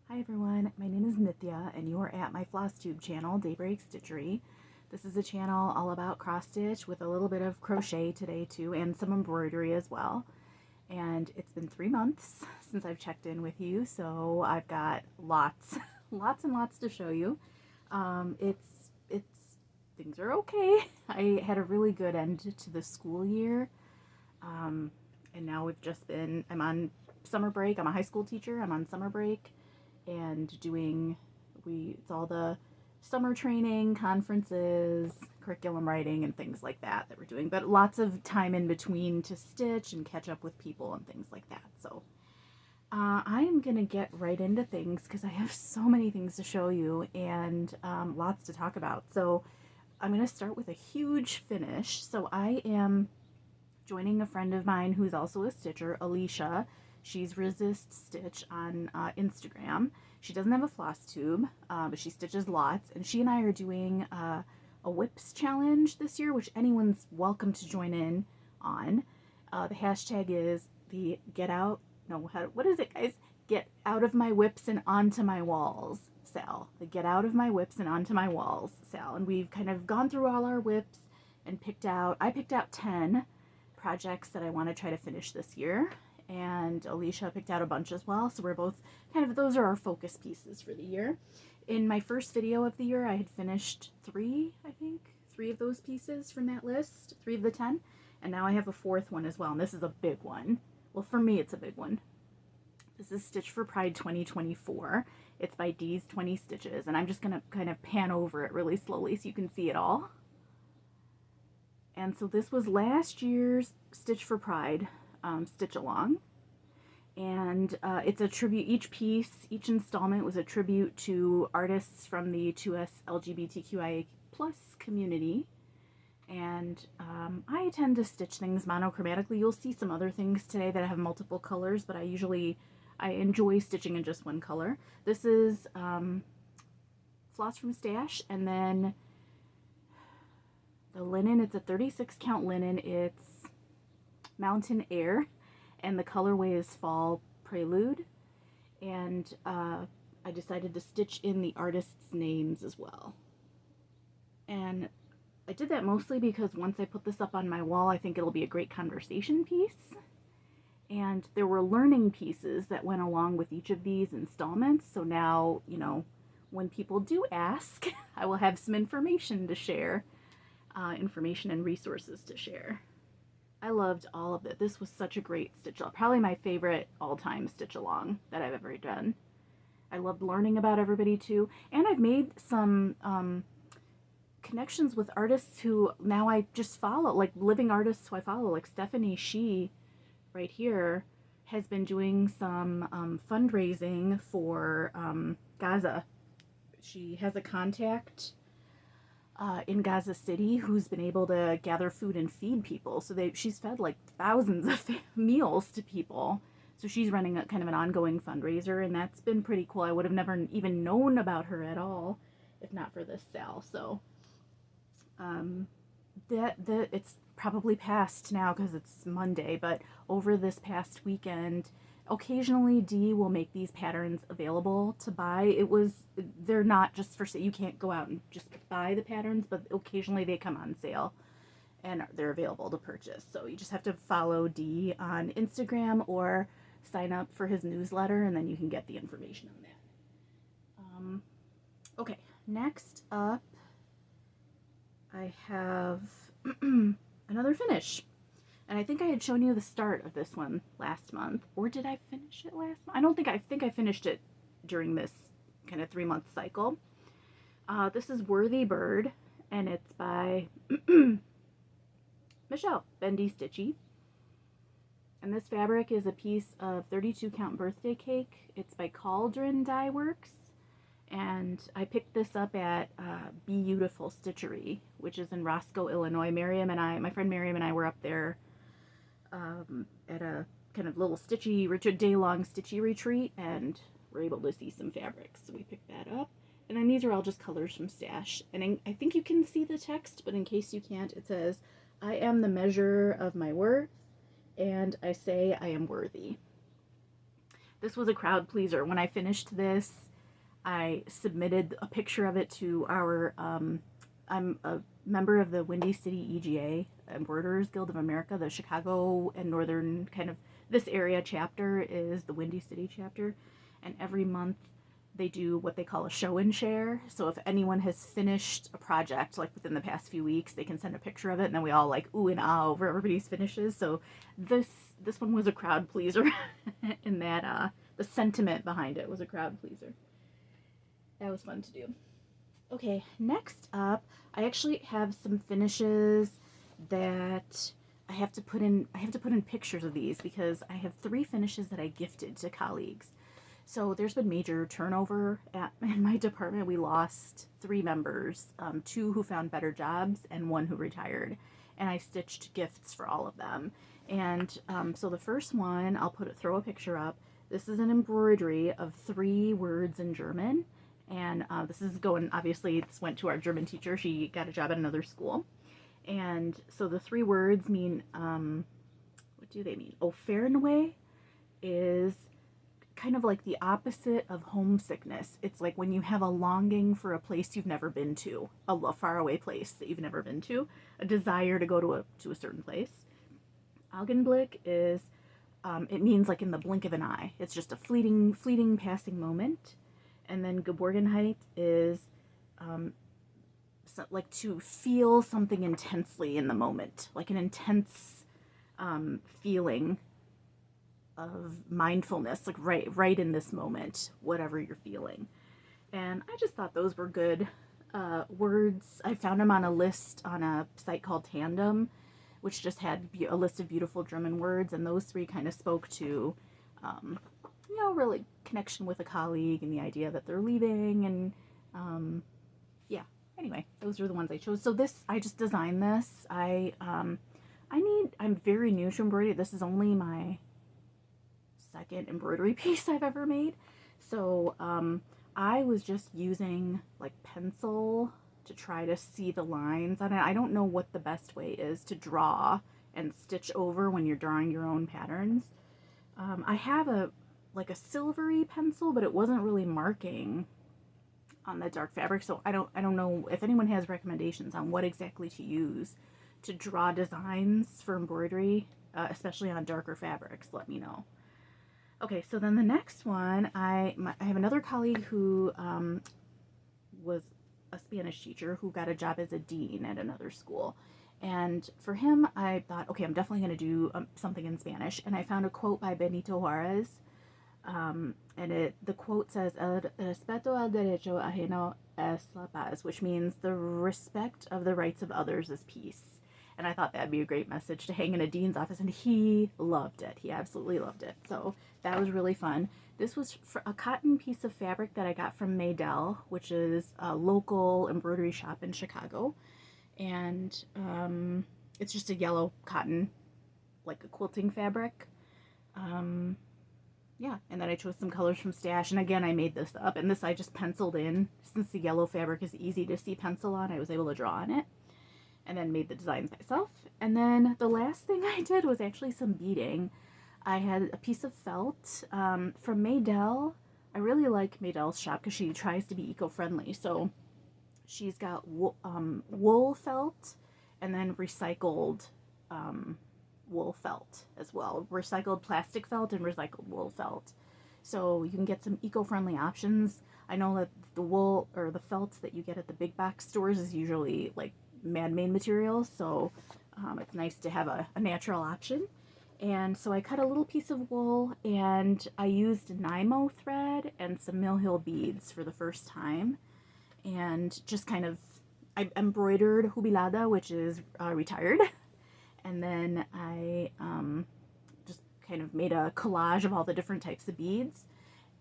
Hi everyone, my name is Nithya and you are at my Flosstube channel, Daybreak Stitchery. This is a channel all about cross stitch with a little bit of crochet today too, and some embroidery as well. And it's been 3 months since I've checked in with you, so I've got lots and lots to show you. Things are okay. I had a really good end to the school year, and now I'm on summer break. I'm a high school teacher. I'm on summer break and it's all the summer training, conferences, curriculum writing, and things like that we're doing, but lots of time in between to stitch and catch up with people and things like that. So I am gonna get right into things because I have so many things to show you and lots to talk about. So I'm gonna start with a huge finish. So I am joining a friend of mine who's also a stitcher, Alicia. She's Resist Stitch on Instagram. She doesn't have a Flosstube, but she stitches lots. And she and I are doing a whips challenge this year, which anyone's welcome to join in on. The hashtag is the get out of my whips and onto my walls sale. The get out of my whips and onto my walls sale. And we've kind of gone through all our whips and I picked out 10 projects that I want to try to finish this year. And Alicia picked out a bunch as well, so we're both those are our focus pieces for the year. In my first video of the year, I had finished three of those pieces from that list, 3 of the 10, and now I have a 4th one as well, and this is a big one. Well, for me, it's a big one. This is Stitch for Pride 2024. It's by Dee's 20 Stitches, and I'm just going to kind of pan over it really slowly so you can see it all. And so this was last year's Stitch for Pride stitch along, and it's a tribute. Each installment was a tribute to artists from the 2S LGBTQIA+ community, and I tend to stitch things monochromatically. You'll see some other things today that have multiple colors, but I enjoy stitching in just one color. This is Floss from Stash, and then the linen, it's a 36 count linen. It's Mountain Air, and the colorway is Fall Prelude, and I decided to stitch in the artists' names as well. And I did that mostly because once I put this up on my wall, I think it'll be a great conversation piece. And there were learning pieces that went along with each of these installments, so now, you know, when people do ask, I will have some information to share, information and resources to share. I loved all of it. This was such a great stitch along. Probably my favorite all-time stitch along that I've ever done. I loved learning about everybody too. And I've made some connections with artists who now I just follow, like living artists who I follow, like Stephanie She right here has been doing some fundraising for Gaza. She has a contact in Gaza City who's been able to gather food and feed people. So she's fed like thousands of meals to people. So she's running a kind of an ongoing fundraiser, and that's been pretty cool. I would have never even known about her at all if not for this sale. So it's probably past now because it's Monday, but over this past weekend, occasionally Dee will make these patterns available to buy. They're not just for sale. You can't go out and just buy the patterns, but occasionally they come on sale. and they're available to purchase. So you just have to follow Dee on Instagram or sign up for his newsletter, and then you can get the information on that. Okay, next up, I have another finish. And I think I had shown you the start of this one last month. Or did I finish it last month? I think I finished it during this kind of 3-month cycle. This is Worthy Bird, and it's by Michelle, Bendy Stitchy. And this fabric is a piece of 32 count birthday cake. It's by Cauldron Dye Works. And I picked this up at Beautiful Stitchery, which is in Roscoe, Illinois. My friend Maryam and I were up there at a kind of little day-long stitchy retreat, and we're able to see some fabrics. So we picked that up. And then these are all just colors from Stash. And I think you can see the text, but in case you can't, it says, "I am the measure of my worth, and I say I am worthy." This was a crowd pleaser. When I finished this, I submitted a picture of it to our, I'm a member of the Windy City EGA, Embroiderers Guild of America. The Chicago and northern kind of this area chapter is the Windy City chapter. And every month they do what they call a show and share. So if anyone has finished a project, like within the past few weeks, they can send a picture of it, and then we all like ooh and ah over everybody's finishes. So this one was a crowd pleaser in that the sentiment behind it was a crowd pleaser. That was fun to do. Okay, next up, I actually have some finishes that I have to put in pictures of these because I have 3 finishes that I gifted to colleagues. So there's been major turnover in my department. We lost 3 members, 2 who found better jobs and 1 who retired. And I stitched gifts for all of them. And so the first one, I'll throw a picture up. This is an embroidery of 3 words in German. And this is obviously, this went to our German teacher. She got a job at another school. And so the 3 words mean, what do they mean? Oh, fernweh is kind of like the opposite of homesickness. It's like when you have a longing for a place you've never been to, a faraway place that you've never been to, a desire to go to a certain place. Augenblick is, it means like in the blink of an eye. It's just a fleeting passing moment. And then geborgenheit is like to feel something intensely in the moment, like an intense feeling of mindfulness, like right in this moment, whatever you're feeling. And I just thought those were good words. I found them on a list on a site called Tandem, which just had a list of beautiful German words, and those 3 kind of spoke to really connection with a colleague and the idea that they're leaving, and anyway, those are the ones I chose. So I just designed this. I'm very new to embroidery. This is only my 2nd embroidery piece I've ever made. So I was just using like pencil to try to see the lines on it. I don't know what the best way is to draw and stitch over when you're drawing your own patterns. I have a silvery pencil, but it wasn't really marking on the dark fabric, so I don't know if anyone has recommendations on what exactly to use to draw designs for embroidery, especially on darker fabrics. Let me know. Okay, so then the next one, I have another colleague who was a Spanish teacher who got a job as a dean at another school. And for him, I thought, okay, I'm definitely going to do something in Spanish. And I found a quote by Benito Juarez. And the quote says, "El respeto al derecho ajeno es la paz," which means the respect of the rights of others is peace. And I thought that'd be a great message to hang in a dean's office, and he loved it. He absolutely loved it. So that was really fun. This was for a cotton piece of fabric that I got from Maydell, which is a local embroidery shop in Chicago. And it's just a yellow cotton, like a quilting fabric. Yeah, and then I chose some colors from Stash, and again, I made this up, and this I just penciled in. Since the yellow fabric is easy to see pencil on, I was able to draw on it, and then made the designs myself. And then the last thing I did was actually some beading. I had a piece of felt from Maydell. I really like Maydell's shop because she tries to be eco-friendly, so she's got wool felt and then recycled wool felt as well. Recycled plastic felt and recycled wool felt. So you can get some eco-friendly options. I know that the wool or the felt that you get at the big box stores is usually like man-made materials, so it's nice to have a natural option. And so I cut a little piece of wool and I used Nymo thread and some Mill Hill beads for the first time, and just kind of, I embroidered Jubilada, which is retired, and then I just kind of made a collage of all the different types of beads.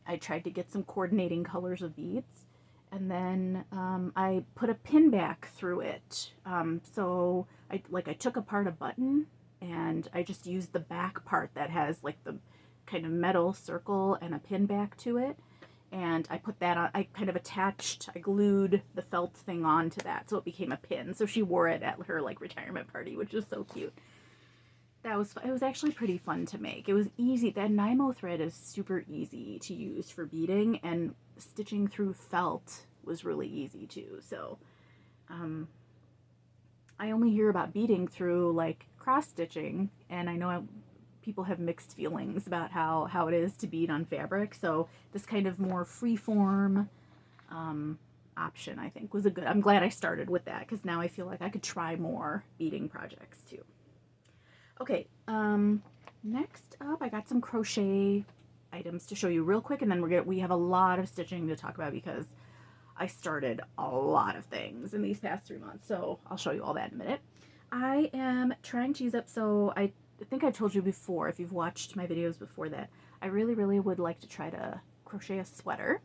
I tried to get some coordinating colors of beads, and then I put a pin back through it. So I took apart a button and I just used the back part that has like the kind of metal circle and a pin back to it. And I put that on, I kind of I glued the felt thing onto that so it became a pin. So she wore it at her like retirement party, which is so cute. It was actually pretty fun to make. It was easy. That Nymo thread is super easy to use for beading, and stitching through felt was really easy too. So I only hear about beading through like cross stitching, and I know people have mixed feelings about how it is to bead on fabric. So this kind of more freeform option, I think, was a good. I'm glad I started with that, because now I feel like I could try more beading projects too. Okay, next up I got some crochet items to show you real quick, and then we have a lot of stitching to talk about because I started a lot of things in these past 3 months, so I'll show you all that in a minute. I am trying to use up, so I think I've told you before, if you've watched my videos before, that I really would like to try to crochet a sweater.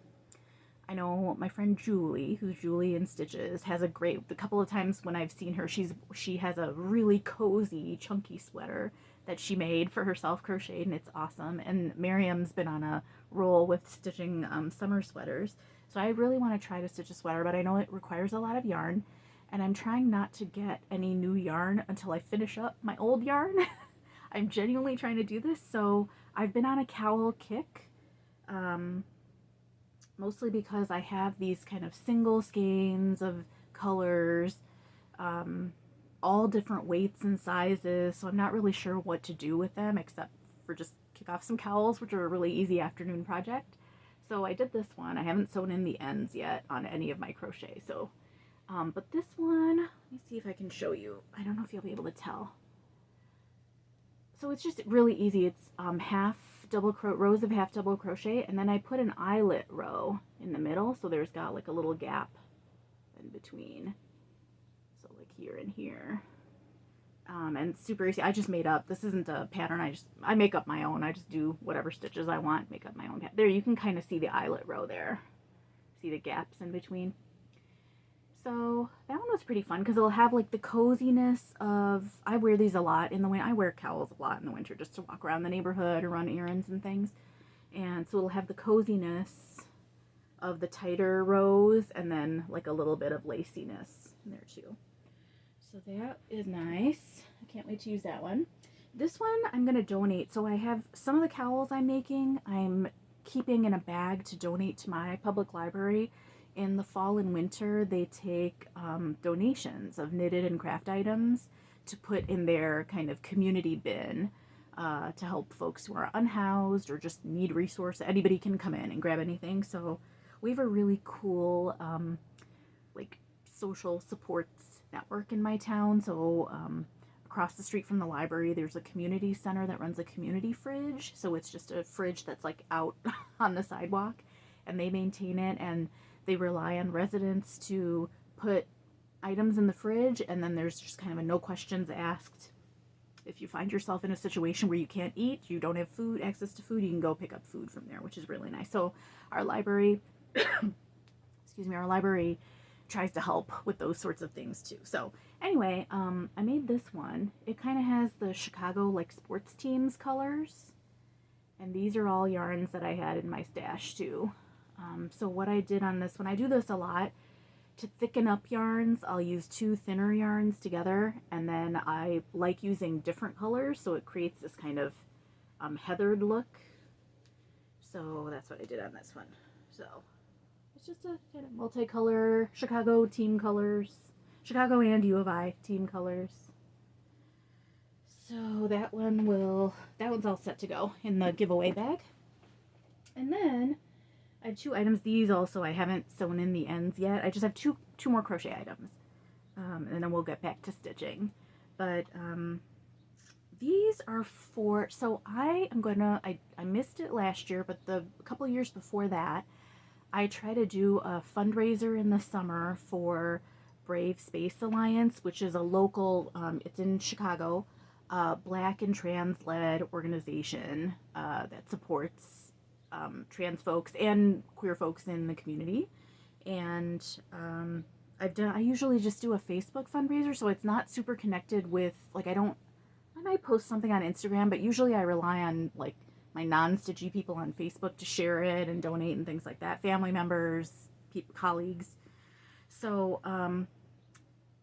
I know my friend Julie, who's Julie in Stitches, has a couple of times when I've seen her, she has a really cozy, chunky sweater that she made for herself, crocheted, and it's awesome. And Maryam's been on a roll with stitching summer sweaters. So I really want to try to stitch a sweater, but I know it requires a lot of yarn, and I'm trying not to get any new yarn until I finish up my old yarn. I'm genuinely trying to do this, so I've been on a cowl kick. Mostly because I have these kind of single skeins of colors, all different weights and sizes, so I'm not really sure what to do with them except for just kick off some cowls, which are a really easy afternoon project. So I did this one. I haven't sewn in the ends yet on any of my crochet, so but this one, let me see if I can show you. I don't know if you'll be able to tell. So it's just really easy. It's rows of half double crochet, and then I put an eyelet row in the middle, so there's got like a little gap in between, so like here and here, and super easy. I just made up, this isn't a pattern, I make up my own. I just do whatever stitches I want, make up my own pattern. There, you can kind of see the eyelet row there, see the gaps in between. So that one was pretty fun because it'll have like the coziness of, I wear these a lot in the winter. I wear cowls a lot in the winter just to walk around the neighborhood or run errands and things. And so it'll have the coziness of the tighter rows and then like a little bit of laciness in there too. So that is nice. I can't wait to use that one. This one I'm going to donate. So I have some of the cowls I'm making, I'm keeping in a bag to donate to my public library. In the fall and winter, they take donations of knitted and craft items to put in their kind of community bin to help folks who are unhoused or just need resources. Anybody can come in and grab anything. So we have a really cool like social supports network in my town. So across the street from the library, there's a community center that runs a community fridge. So it's just a fridge that's like out on the sidewalk, and they maintain it, and they rely on residents to put items in the fridge, and then there's just kind of a no questions asked. If you find yourself in a situation where you can't eat, you don't have food, access to food, you can go pick up food from there, which is really nice. So our library, excuse me, our library tries to help with those sorts of things too. So anyway, I made this one. It kind of has the Chicago like sports teams colors, and these are all yarns that I had in my stash too. So what I did on this one, I do this a lot. To thicken up yarns, I'll use two thinner yarns together, and then I like using different colors, so it creates this kind of heathered look. So that's what I did on this one. So it's just a kind of multicolor Chicago team colors. Chicago and U of I team colors. So that one's all set to go in the giveaway bag. And then I have 2 items. These also I haven't sewn in the ends yet. I just have two more crochet items. And then we'll get back to stitching. But these are for, so I missed it last year, but a couple years before that, I try to do a fundraiser in the summer for Brave Space Alliance, which is a local, it's in Chicago, Black and trans-led organization that supports trans folks and queer folks in the community. And I usually just do a Facebook fundraiser, so it's not super connected with, like, I might post something on Instagram, but usually I rely on, like, my non-stitchy people on Facebook to share it and donate and things like that, family members, colleagues. So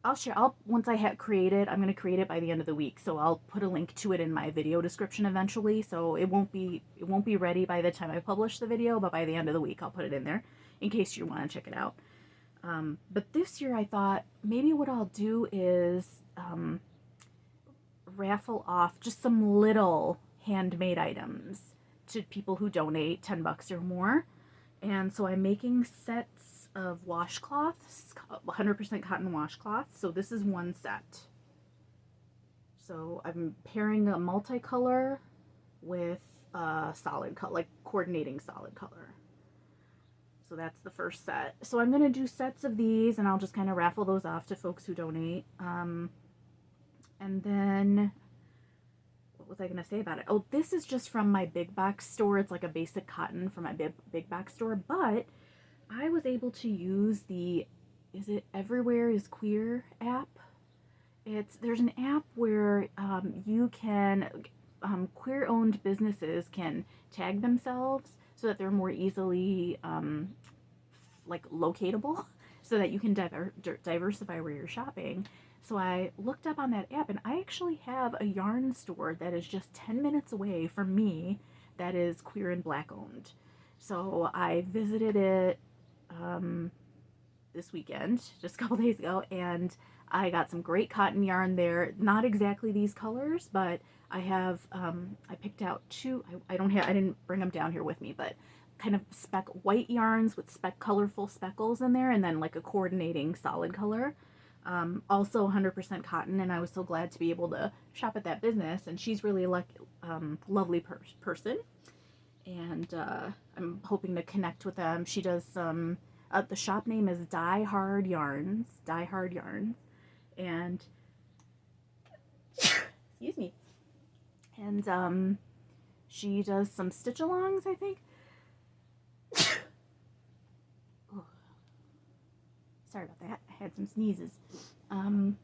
I'll share. Once I have created, I'm going to create it by the end of the week, so I'll put a link to it in my video description eventually. So it won't be ready by the time I publish the video, but by the end of the week I'll put it in there in case you want to check it out. But this year I thought maybe what I'll do is raffle off just some little handmade items to people who donate $10 or more. And so I'm making sets of washcloths, 100% cotton washcloths. So this is one set. So I'm pairing a multicolor with a solid color, like coordinating solid color. So that's the first set. So I'm going to do sets of these, and I'll just kind of raffle those off to folks who donate. And then, what was I going to say about it? Oh, this is just from my big box store. It's like a basic cotton from my big box store, but I was able to use the, is it Everywhere is Queer app? There's an app where you can, queer-owned businesses can tag themselves so that they're more easily like locatable, so that you can diversify where you're shopping. So I looked up on that app, and I actually have a yarn store that is just 10 minutes away from me that is queer and Black owned. So I visited it this weekend, just a couple days ago, and I got some great cotton yarn there. Not exactly these colors, but I have, I picked out 2, I didn't bring them down here with me, but kind of white yarns with colorful speckles in there, and then like a coordinating solid color. Also 100% cotton, and I was so glad to be able to shop at that business, and she's really lovely person, and I'm hoping to connect with them. She does some, the shop name is Die Hard Yarns, and excuse me, and she does some stitch-alongs, I think. Oh, sorry about that. I had some sneezes. Oops,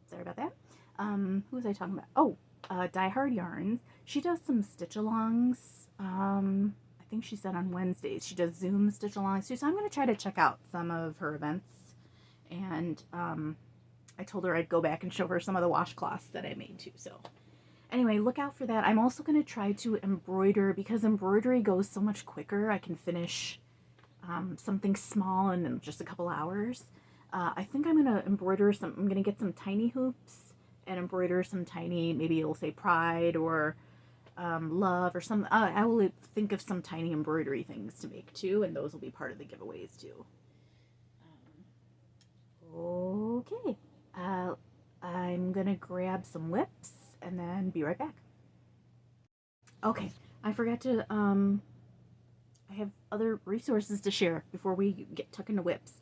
sorry about that. Who was I talking about? Oh, Die Hard Yarns. She does some stitch-alongs. I think she said on Wednesdays. She does Zoom stitch-alongs too. So I'm going to try to check out some of her events. And I told her I'd go back and show her some of the washcloths that I made too. So anyway, look out for that. I'm also going to try to embroider, because embroidery goes so much quicker. I can finish something small in just a couple hours. I think I'm going to embroider I'm going to get some tiny hoops and embroider some tiny, maybe it'll say Pride or Love or some, I will think of some tiny embroidery things to make too, and those will be part of the giveaways too. Okay, I'm going to grab some whips and then be right back. Okay, I forgot to, I have other resources to share before we get tucked into whips.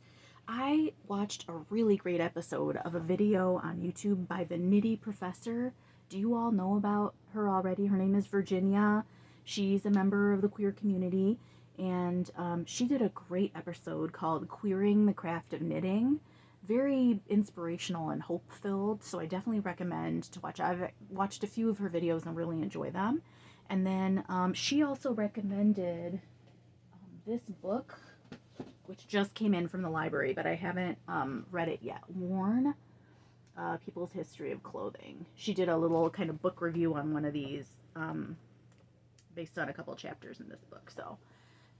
I watched a really great episode of a video on YouTube by the Knitty Professor. Do you all know about her already? Her name is Virginia. She's a member of the queer community, and she did a great episode called Queering the Craft of Knitting. Very inspirational and hope-filled, so I definitely recommend to watch. I've watched a few of her videos and really enjoy them. And then she also recommended this book, which just came in from the library, but I haven't read it yet. Worn, People's History of Clothing. She did a little kind of book review on one of these based on a couple chapters in this book. So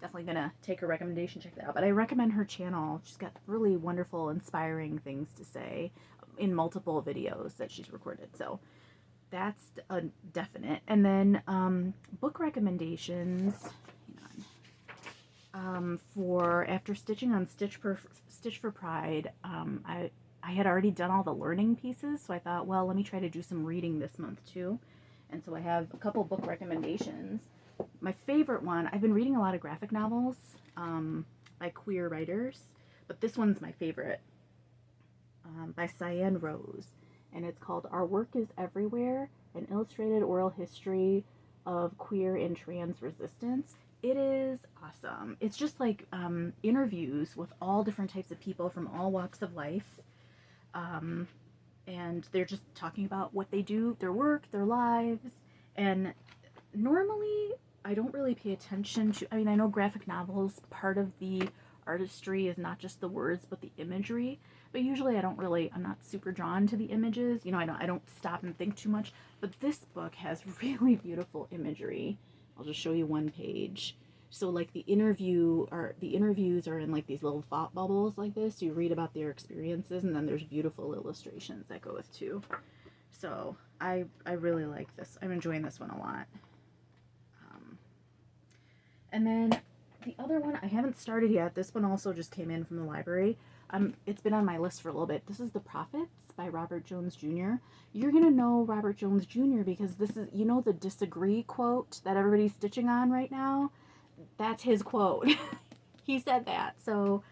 definitely gonna take her recommendation, check that out. But I recommend her channel. She's got really wonderful, inspiring things to say in multiple videos that she's recorded. So that's a definite. And then book recommendations. Hang on. For after stitching on Stitch for Pride, I had already done all the learning pieces, so I thought, well, let me try to do some reading this month too. And so I have a couple book recommendations. My favorite one, I've been reading a lot of graphic novels by queer writers, but this one's my favorite, by Cyan Rose, and it's called Our Work is Everywhere, an illustrated oral history of queer and trans resistance. It is awesome. It's just like interviews with all different types of people from all walks of life, and they're just talking about what they do, their work, their lives. And normally I don't really pay attention to, I mean, I know graphic novels, part of the artistry is not just the words but the imagery, but usually I'm not super drawn to the images, you know. I don't stop and think too much. But this book has really beautiful imagery. I'll just show you one page. So like the interviews are in like these little thought bubbles like this. You read about their experiences, and then there's beautiful illustrations that go with too. So I really like this. I'm enjoying this one a lot. And then the other one I haven't started yet. This one also just came in from the library. It's been on my list for a little bit. This is The Prophets by Robert Jones Jr. You're gonna know Robert Jones Jr. because this is, you know, the disagree quote that everybody's stitching on right now. That's his quote. He said that. So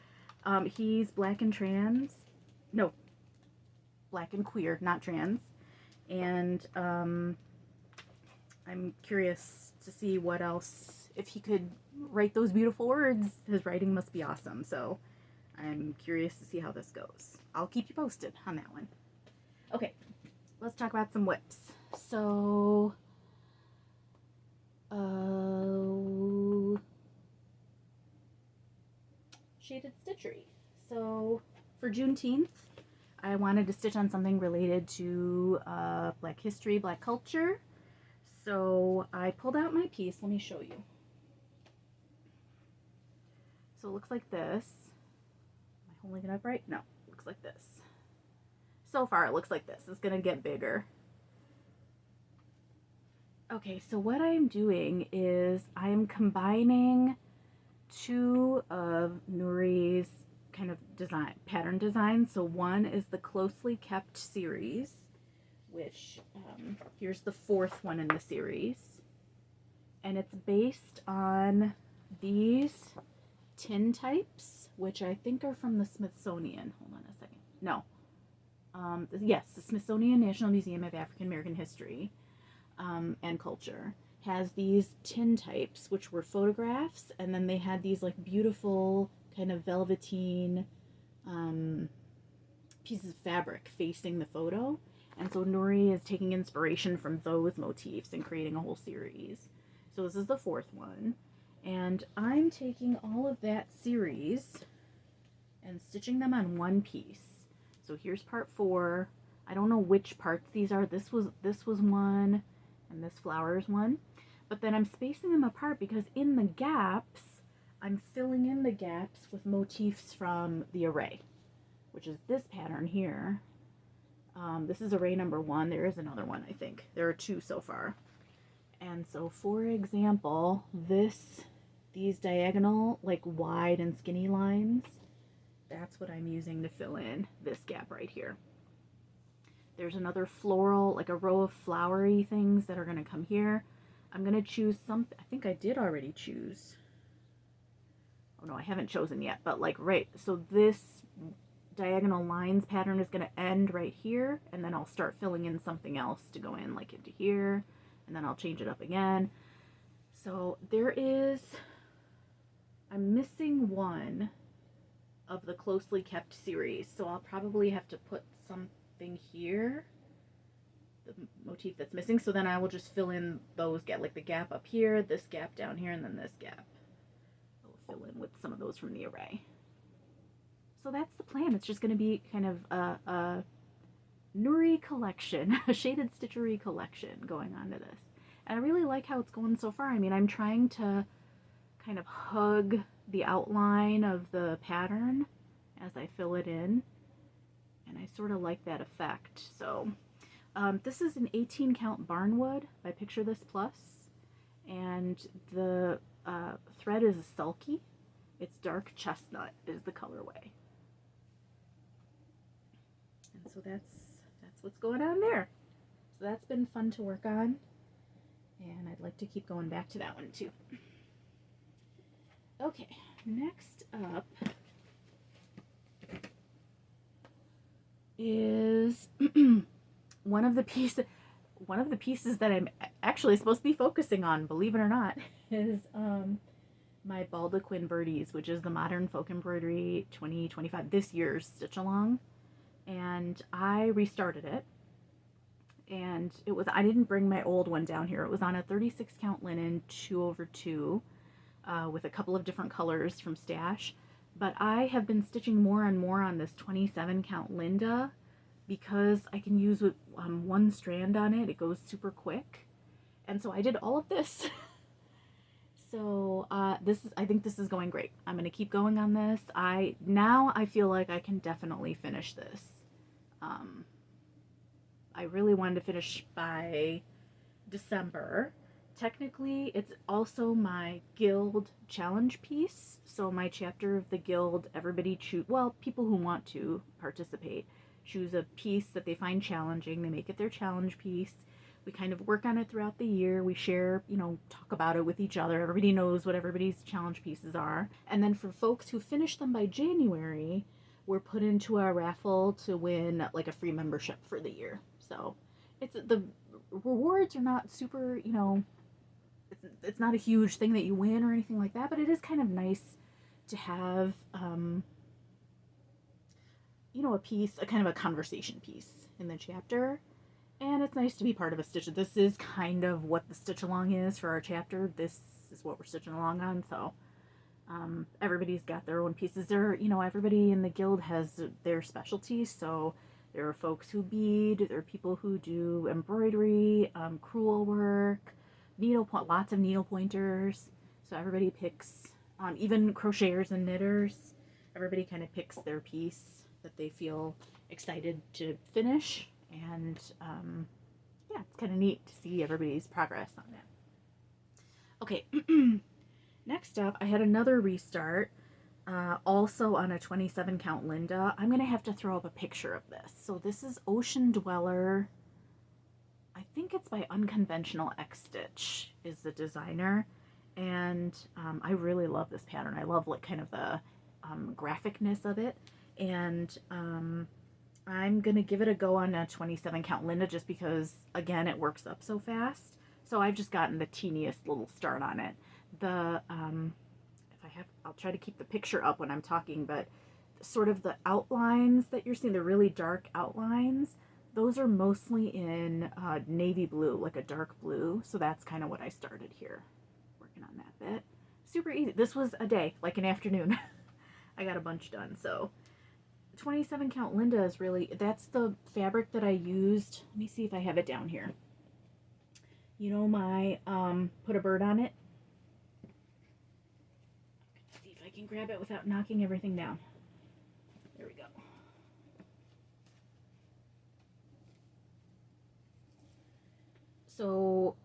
he's black and trans. No, black and queer, not trans. And I'm curious to see what else, if he could write those beautiful words. His writing must be awesome. So I'm curious to see how this goes. I'll keep you posted on that one. Okay, let's talk about some whips. So shaded stitchery. So for Juneteenth, I wanted to stitch on something related to Black history, Black culture. So I pulled out my piece. Let me show you. So it looks like this. Am I holding it up right? No, it looks like this. So far it looks like this. It's gonna get bigger. Okay, so what I'm doing is I'm combining two of Nuri's kind of pattern designs. So one is the Closely Kept series, which here's the fourth one in the series, and it's based on these tin types, which I think are from the Smithsonian. Hold on a second. No. Yes, the Smithsonian National Museum of African American History and Culture has these tin types, which were photographs, and then they had these like beautiful kind of velveteen pieces of fabric facing the photo. And so Nuri is taking inspiration from those motifs and creating a whole series. So this is the fourth one. And I'm taking all of that series and stitching them on one piece. So here's part 4. I don't know which parts these are. This was one, and this flower is one. But then I'm spacing them apart because in the gaps, I'm filling in the gaps with motifs from the array, which is this pattern here. This is array number 1. There is another one, I think. There are 2 so far. And so, for example, these diagonal, like wide and skinny lines, that's what I'm using to fill in this gap right here. There's another floral, like a row of flowery things that are going to come here. I'm going to choose something. I think I did already choose. Oh no, I haven't chosen yet, but like right. So this diagonal lines pattern is going to end right here, and then I'll start filling in something else to go in like into here, and then I'll change it up again. So I'm missing one of the Closely Kept series, so I'll probably have to put something here, the motif that's missing. So then I will just fill in those, like the gap up here, this gap down here, and then this gap. I'll fill in with some of those from the array. So that's the plan. It's just going to be kind of a Nuri collection, a shaded stitchery collection going on to this. And I really like how it's going so far. I mean, I'm trying to kind of hug the outline of the pattern as I fill it in. And I sort of like that effect. So this is an 18 count barnwood by Picture This Plus. And the thread is sulky. It's dark chestnut is the colorway. And so that's what's going on there. So that's been fun to work on. And I'd like to keep going back to that one too. Okay, next up is one of the pieces that I'm actually supposed to be focusing on, believe it or not, is my Baldequin Birdies, which is the Modern Folk Embroidery 2025, this year's stitch along. And I restarted it. And I didn't bring my old one down here. It was on a 36 count linen 2/2 with a couple of different colors from Stash. But I have been stitching more and more on this 27 count Linda because I can use with one strand on it. It goes super quick. And so I did all of this. So I think this is going great. I'm going to keep going on this. Now I feel like I can definitely finish this. I really wanted to finish by December. Technically, it's also my guild challenge piece. So my chapter of the guild, everybody people who want to participate, choose a piece that they find challenging. They make it their challenge piece. We kind of work on it throughout the year. We share, talk about it with each other. Everybody knows what everybody's challenge pieces are. And then for folks who finish them by January, we're put into a raffle to win like a free membership for the year. So the rewards are not super, it's not a huge thing that you win or anything like that, but it is kind of nice to have, a piece, a kind of a conversation piece in the chapter. And it's nice to be part of a stitch. This is kind of what the stitch along is for our chapter. This is what we're stitching along on. So everybody's got their own pieces. Everybody in the guild has their specialties. So there are folks who bead. There are people who do embroidery, crewel work, lots of needle pointers. So everybody picks, even crocheters and knitters. Everybody kind of picks their piece that they feel excited to finish. And it's kind of neat to see everybody's progress on that. Okay, next up, I had another restart, also on a 27 count Linda. I'm going to have to throw up a picture of this. So this is Ocean Dweller. I think it's by Unconventional X Stitch is the designer. And I really love this pattern. I love kind of the graphicness of it. And I'm going to give it a go on a 27 count Linda just because, again, it works up so fast. So I've just gotten the teeniest little start on it. I'll try to keep the picture up when I'm talking, but sort of the outlines that you're seeing, the really dark outlines, those are mostly in navy blue, like a dark blue. So that's kind of what I started here, working on that bit. Super easy. This was a day, like an afternoon. I got a bunch done, so... 27 count Linda is that's the fabric that I used. Let me see if I have it down here. My put a bird on it. Let's see if I can grab it without knocking everything down. There we go. So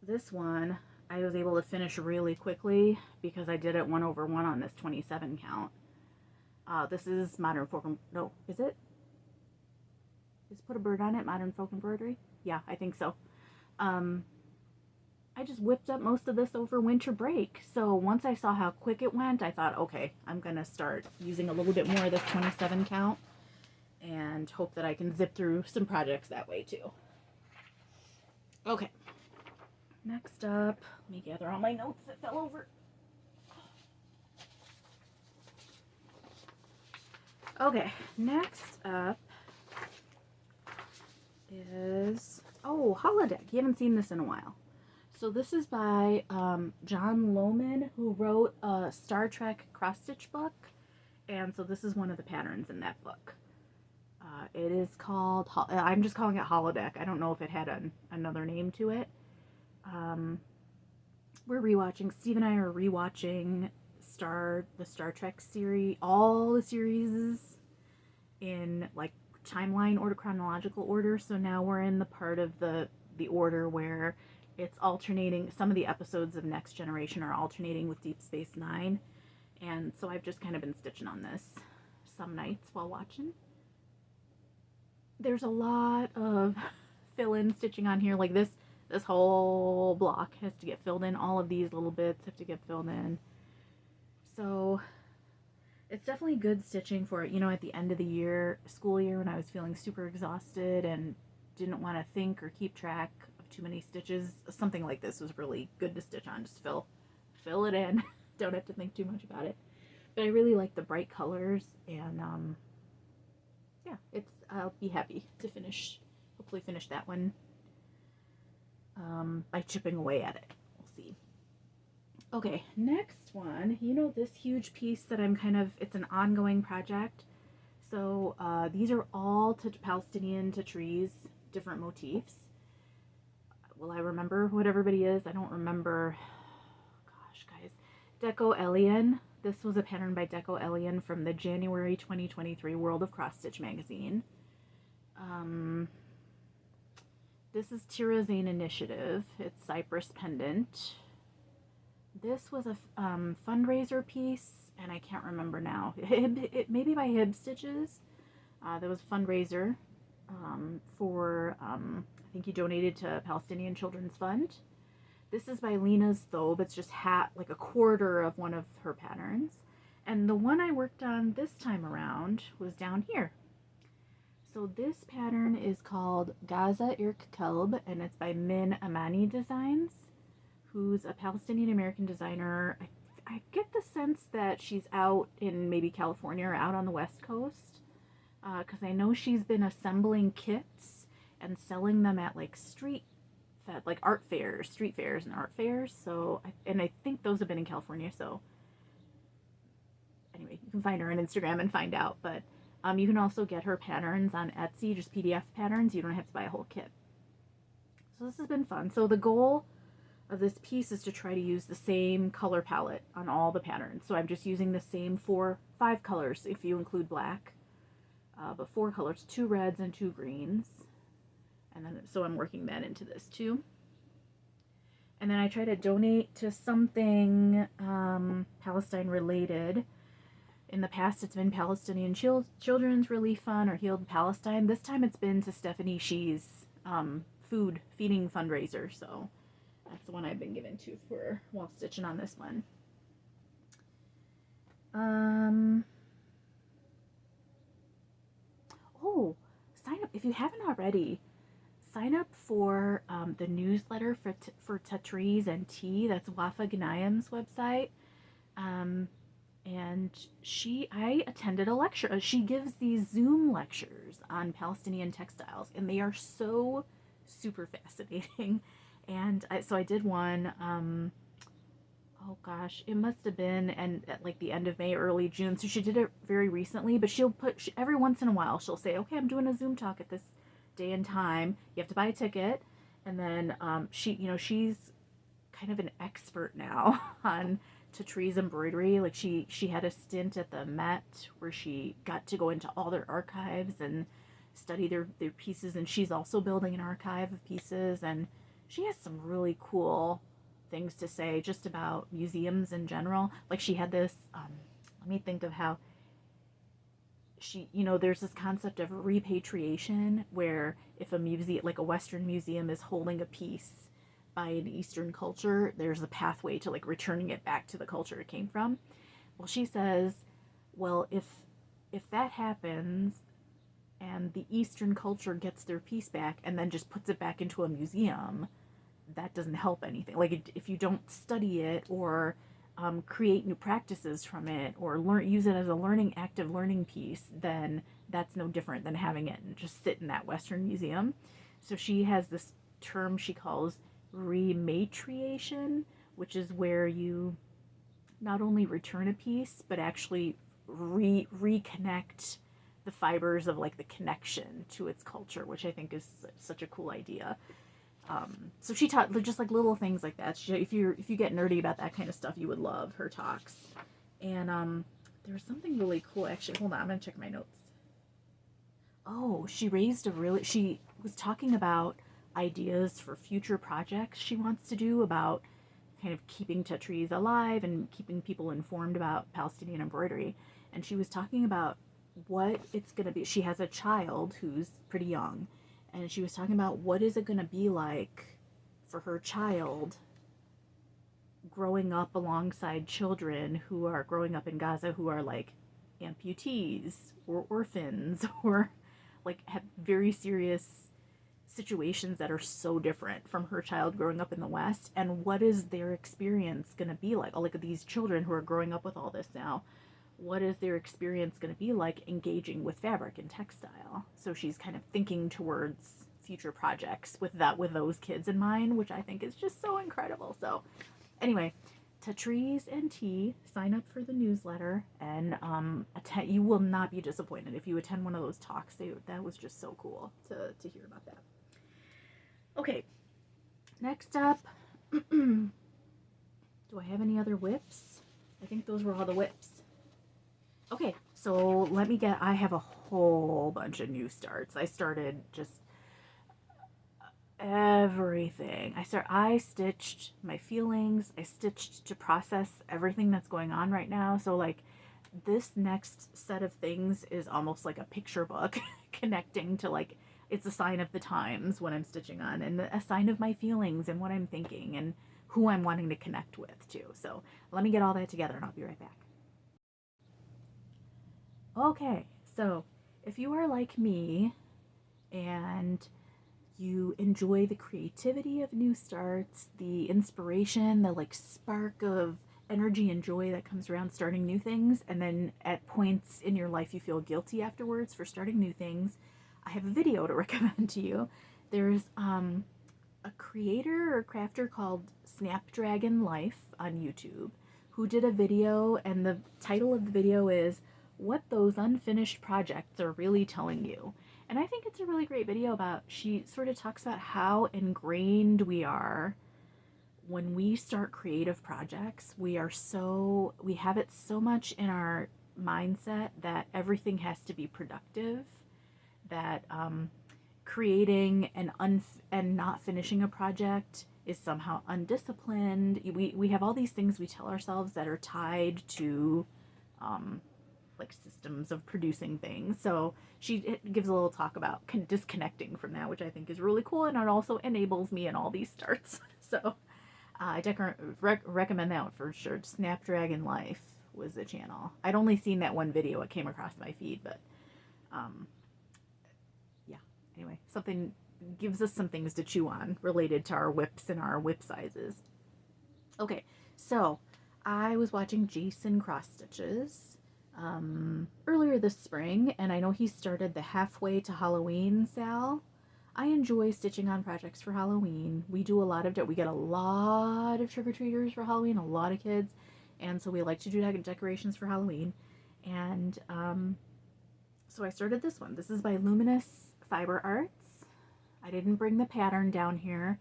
this one I was able to finish really quickly because I did it 1/1 on this 27 count. This is Modern Folk, no, is it? Is Put a Bird on It Modern Folk Embroidery? Yeah, I think so. I just whipped up most of this over winter break. So once I saw how quick it went, I thought, okay, I'm going to start using a little bit more of this 27 count and hope that I can zip through some projects that way too. Okay. Next up, let me gather all my notes that fell over. Okay, next up is, Holodeck. You haven't seen this in a while. So this is by John Lohman, who wrote a Star Trek cross-stitch book. And so this is one of the patterns in that book. It is called, I'm just calling it Holodeck. I don't know if it had another name to it. we're rewatching, Steve and I are rewatching the Star Trek series, all the series in like timeline order, chronological order. So now we're in the part of the order where it's alternating. Some of the episodes of Next Generation are alternating with Deep Space Nine. And so I've just kind of been stitching on this some nights while watching. There's a lot of fill-in stitching on here. Like this whole block has to get filled in. All of these little bits have to get filled in. So it's definitely good stitching for, you know, at the end of the year, school year, when I was feeling super exhausted and didn't want to think or keep track of too many stitches. Something like this was really good to stitch on. Just fill it in. Don't have to think too much about it. But I really like the bright colors, and yeah, I'll be happy to hopefully finish that one by chipping away at it. We'll see. Okay, next one. You know, this huge piece that it's an ongoing project. So these are all Palestinian to trees, different motifs. Will I remember what everybody is? I don't remember. Gosh, guys. Deco Elian. This was a pattern by Deco Elian from the January 2023 World of Cross Stitch magazine. This is Tira Zane Initiative. It's Cypress Pendant. This was a fundraiser piece, and I can't remember now. It maybe by Hib Stitches. There was a fundraiser for, I think he donated to Palestinian Children's Fund. This is by Lena's Thobe. It's just like a quarter of one of her patterns. And the one I worked on this time around was down here. So this pattern is called Gaza Irk Kelb, and it's by Min Amani Designs, who's a Palestinian American designer. I get the sense that she's out in maybe California or out on the West Coast, because I know she's been assembling kits and selling them at like street fairs and art fairs. So, and I think those have been in California. So anyway, you can find her on Instagram and find out. But you can also get her patterns on Etsy, just PDF patterns. You don't have to buy a whole kit. So this has been fun. So the goal of this piece is to try to use the same color palette on all the patterns. So I'm just using the same 5 colors if you include black, but 4 colors, 2 reds and 2 greens. And then, so I'm working that into this too. And then I try to donate to something Palestine related. In the past, it's been Palestinian Children's Relief Fund or Healed Palestine. This time it's been to Stephanie Shee's feeding fundraiser. So that's the one I've been given to while stitching on this one. Oh, sign up if you haven't already. Sign up for the newsletter for Tatriz and Tea. That's Wafa Ghanayem's website. And I attended a lecture. She gives these Zoom lectures on Palestinian textiles, and they are so super fascinating. And so I did one, oh gosh, it must have been at like the end of May, early June. So she did it very recently, but every once in a while, she'll say, okay, I'm doing a Zoom talk at this day and time. You have to buy a ticket. And then she's kind of an expert now on Tatriz embroidery. Like she had a stint at the Met where she got to go into all their archives and study their pieces. And she's also building an archive of pieces, and she has some really cool things to say just about museums in general. Like she had this, let me think of how there's this concept of repatriation, where if a museum, like a Western museum, is holding a piece by an Eastern culture, there's a pathway to like returning it back to the culture it came from. Well, she says, well, if that happens and the Eastern culture gets their piece back and then just puts it back into a museum, that doesn't help anything. Like if you don't study it or create new practices from it or use it as a active learning piece, then that's no different than having it just sit in that Western museum. So she has this term she calls rematriation, which is where you not only return a piece, but actually reconnect the fibers of like the connection to its culture, which I think is such a cool idea. So she taught just like little things like that. If you get nerdy about that kind of stuff, you would love her talks. And there was something really cool. Actually, hold on, I'm gonna check my notes. Oh, she was talking about ideas for future projects she wants to do about kind of keeping trees alive and keeping people informed about Palestinian embroidery. And she was talking about what it's going to be. She has a child who's pretty young, and she was talking about what is it going to be like for her child growing up alongside children who are growing up in Gaza who are like amputees or orphans or like have very serious situations that are so different from her child growing up in the West, and what is their experience going to be like? Oh, look at these children who are growing up with all this now. What is their experience going to be like engaging with fabric and textile? So she's kind of thinking towards future projects with those kids in mind, which I think is just so incredible. So anyway, to trees and tea, sign up for the newsletter, and you will not be disappointed if you attend one of those talks. That was just so cool to hear about that. Okay, next up, do I have any other whips? I think those were all the whips. Okay, so I have a whole bunch of new starts. I started just everything. I stitched my feelings. I stitched to process everything that's going on right now. So like this next set of things is almost like a picture book connecting to like, it's a sign of the times when I'm stitching on, and a sign of my feelings and what I'm thinking and who I'm wanting to connect with too. So let me get all that together and I'll be right back. Okay, so if you are like me and you enjoy the creativity of new starts, the inspiration, the like spark of energy and joy that comes around starting new things, and then at points in your life you feel guilty afterwards for starting new things, I have a video to recommend to you. There's a creator or crafter called Snapdragon Life on YouTube who did a video, and the title of the video is What Those Unfinished Projects Are Really Telling You. And I think it's a really great video about, she sort of talks about how ingrained we are when we start creative projects. We have it so much in our mindset that everything has to be productive, that creating and not finishing a project is somehow undisciplined. We have all these things we tell ourselves that are tied to like systems of producing things. So she gives a little talk about disconnecting from that, which I think is really cool, and it also enables me in all these starts. So I recommend that one for sure. Snapdragon Life was the channel. I'd only seen that one video. It came across my feed, but yeah. Anyway, something gives us some things to chew on related to our whips and our whip sizes. Okay, so I was watching Jason Cross Stitches earlier this spring, and I know he started the halfway to Halloween sale. I enjoy stitching on projects for Halloween. We get a lot of trick-or-treaters for Halloween, a lot of kids, and so we like to do decorations for Halloween. And so I started this one. This is by Luminous Fiber Arts. I didn't bring the pattern down here,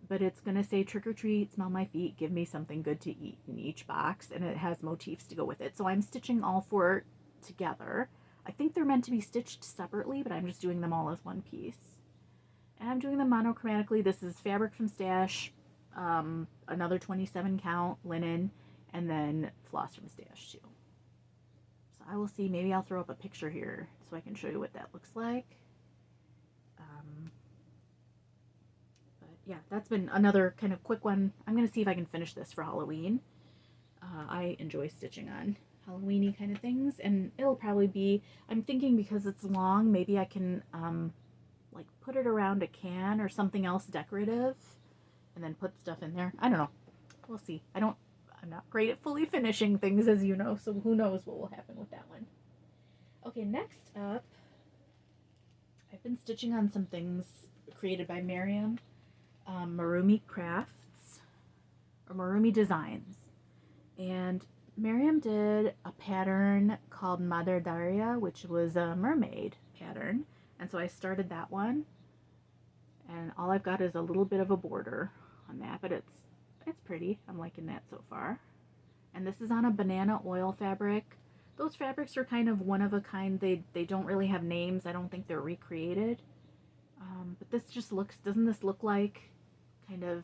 but it's gonna say trick or treat, smell my feet, give me something good to eat in each box, and it has motifs to go with it. So I'm stitching all four together. I think they're meant to be stitched separately, but I'm just doing them all as one piece. And I'm doing them monochromatically. This is fabric from Stash, another 27 count linen, and then floss from Stash too. So I will see, maybe I'll throw up a picture here so I can show you what that looks like. Yeah, that's been another kind of quick one. I'm going to see if I can finish this for Halloween. I enjoy stitching on Halloween-y kind of things, and it'll probably be, I'm thinking because it's long, maybe I can like put it around a can or something else decorative and then put stuff in there. I don't know. We'll see. I'm not great at fully finishing things, as you know, so who knows what will happen with that one. Okay, next up, I've been stitching on some things created by Maryam. Marumi Crafts or Marumi Designs, and Maryam did a pattern called Madre Daria, which was a mermaid pattern, and so I started that one, And all I've got is a little bit of a border on that, but it's pretty. I'm liking that so far. And this is on a banana oil fabric. Those fabrics are kind of one of a kind. They don't really have names. I don't think they're recreated. But this just looks, doesn't this look like kind of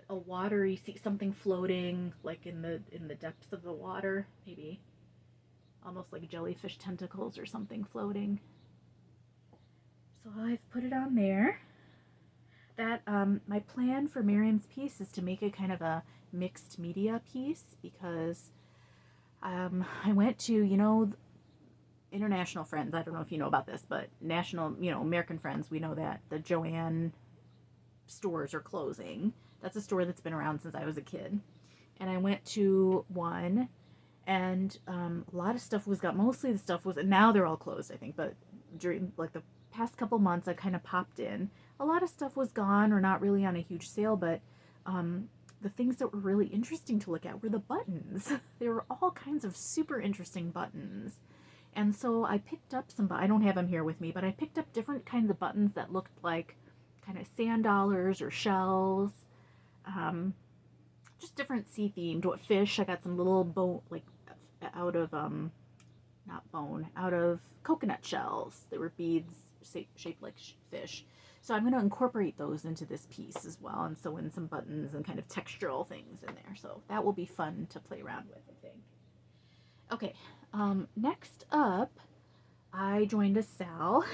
a watery, see something floating like in the depths of the water, maybe almost like jellyfish tentacles or something floating. So I've put it on there. That my plan for Maryam's piece is to make it kind of a mixed media piece, because I went to, you know, international friends. I don't know if you know about this, but national, you know, American friends, we know that the Joanne stores are closing. That's a store that's been around since I was a kid. And I went to one, and a lot of stuff was got, mostly the stuff was, and now they're all closed, I think, but during like the past couple months I kind of popped in. A lot of stuff was gone or not really on a huge sale, but the things that were really interesting to look at were the buttons. There were all kinds of super interesting buttons. And so I picked up some, I don't have them here with me, but I picked up different kinds of buttons that looked like kind of sand dollars or shells. Just different sea themed. Fish, I got some little bone, like out of, not bone, out of coconut shells. They were beads shaped like fish. So I'm going to incorporate those into this piece as well, and sew in some buttons and kind of textural things in there. So that will be fun to play around with, I think. Okay, next up, I joined a Sal,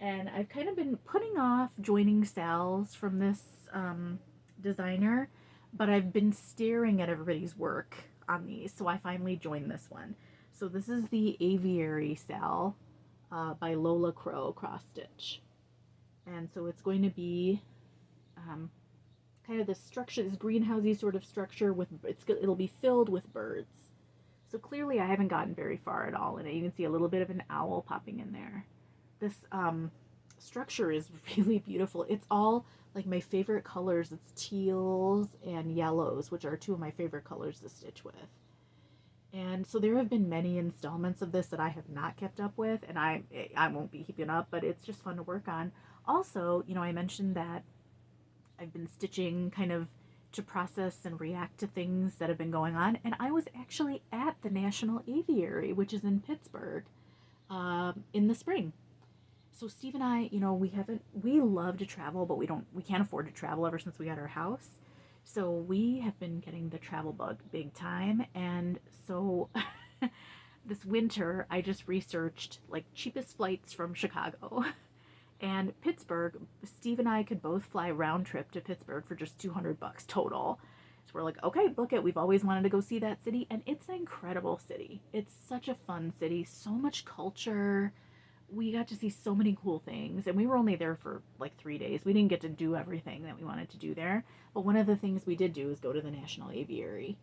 and I've kind of been putting off joining Sals from this designer, but I've been staring at everybody's work on these, so I finally joined this one. So this is the Aviary Sal by Lola Crow Cross Stitch. And so it's going to be kind of this structure, this greenhousey sort of structure with, it'll be filled with birds. So clearly I haven't gotten very far at all in it. You can see a little bit of an owl popping in there. This structure is really beautiful. It's all like my favorite colors. It's teals and yellows, which are two of my favorite colors to stitch with. And so there have been many installments of this that I have not kept up with, and I won't be keeping up, but it's just fun to work on. Also, you know, I mentioned that I've been stitching kind of to process and react to things that have been going on, and I was actually at the National Aviary, which is in Pittsburgh, in the spring. So Steve and I, you know, we love to travel, but we can't afford to travel ever since we got our house. So we have been getting the travel bug big time, and so this winter I just researched like cheapest flights from Chicago and Pittsburgh. Steve and I could both fly round trip to Pittsburgh for just $200 total. So we're like, okay, book it. We've always wanted to go see that city, and it's an incredible city. It's such a fun city, so much culture. We got to see so many cool things, and we were only there for like 3 days. We didn't get to do everything that we wanted to do there, but one of the things we did do was go to the National Aviary,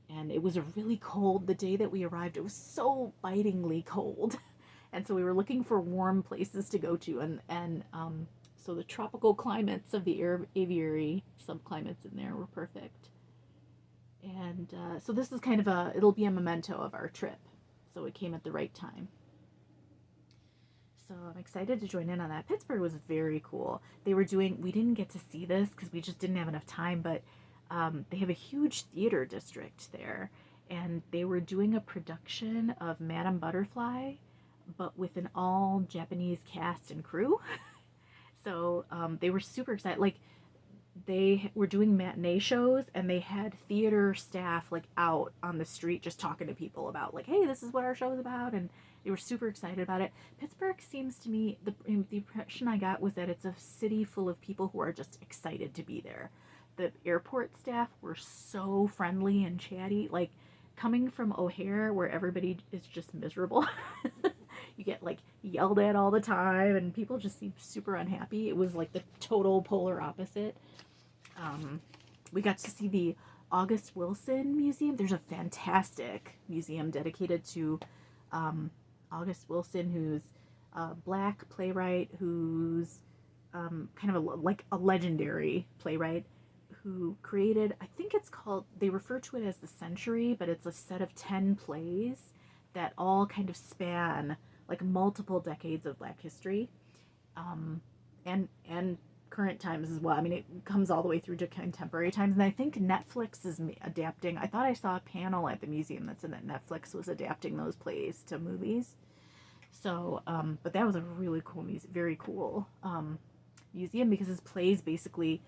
and it was a really cold, the day that we arrived, it was so bitingly cold, and so we were looking for warm places to go to, and so the tropical climates of the aviary, subclimates in there, were perfect. And so this is kind of it'll be a memento of our trip, so it came at the right time. So I'm excited to join in on that. Pittsburgh was very cool. We didn't get to see this because we just didn't have enough time, but they have a huge theater district there, and they were doing a production of Madame Butterfly, but with an all Japanese cast and crew. So they were super excited. Like, they were doing matinee shows, and they had theater staff like out on the street just talking to people about like, hey, this is what our show is about, and they were super excited about it. Pittsburgh seems to me, the impression I got was that it's a city full of people who are just excited to be there. The airport staff were so friendly and chatty. Like, coming from O'Hare, where everybody is just miserable, you get like yelled at all the time, and people just seem super unhappy. It was like the total polar opposite. We got to see the August Wilson Museum. There's a fantastic museum dedicated to August Wilson, who's a Black playwright, who's kind of like a legendary playwright, who created, I think it's called, they refer to it as the Century, but it's a set of 10 plays that all kind of span like multiple decades of Black history. and current times as well. I mean, it comes all the way through to contemporary times, and I think Netflix is adapting. I thought I saw a panel at the museum that said that Netflix was adapting those plays to movies. So, but that was a really cool very cool museum, because his plays basically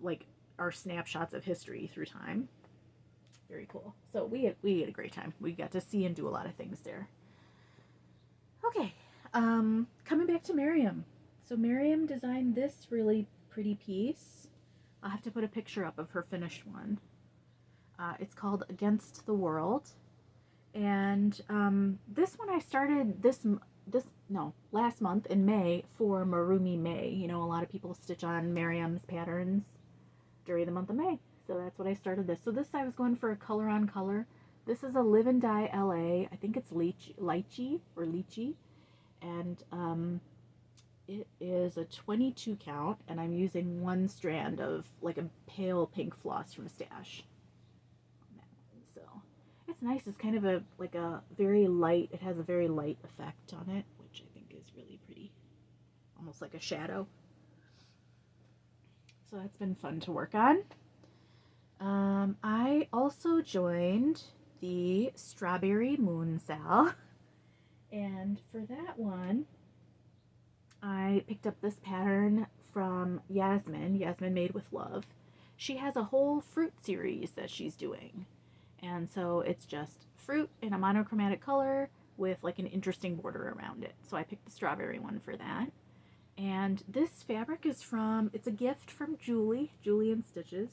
like are snapshots of history through time. Very cool. So we had a great time. We got to see and do a lot of things there. Okay, coming back to Maryam. So Maryam designed this really pretty piece. I'll have to put a picture up of her finished one. It's called Against the World. And this one I started last month in May for Marumi May. You know, a lot of people stitch on Maryam's patterns during the month of May. So that's what I started this. So this I was going for a color on color. This is a Live and Die LA. I think it's lychee. And it is a 22 count, and I'm using one strand of like a pale pink floss from Stash. So it's nice. It's kind of a very light. It has a very light effect on it, which I think is really pretty, almost like a shadow. So that's been fun to work on. I also joined the Strawberry Moon Sal, and for that one I picked up this pattern from Yasmin Made with Love. She has a whole fruit series that she's doing, and so it's just fruit in a monochromatic color with like an interesting border around it. So I picked the strawberry one for that. And this fabric is it's a gift from Julie and Stitches,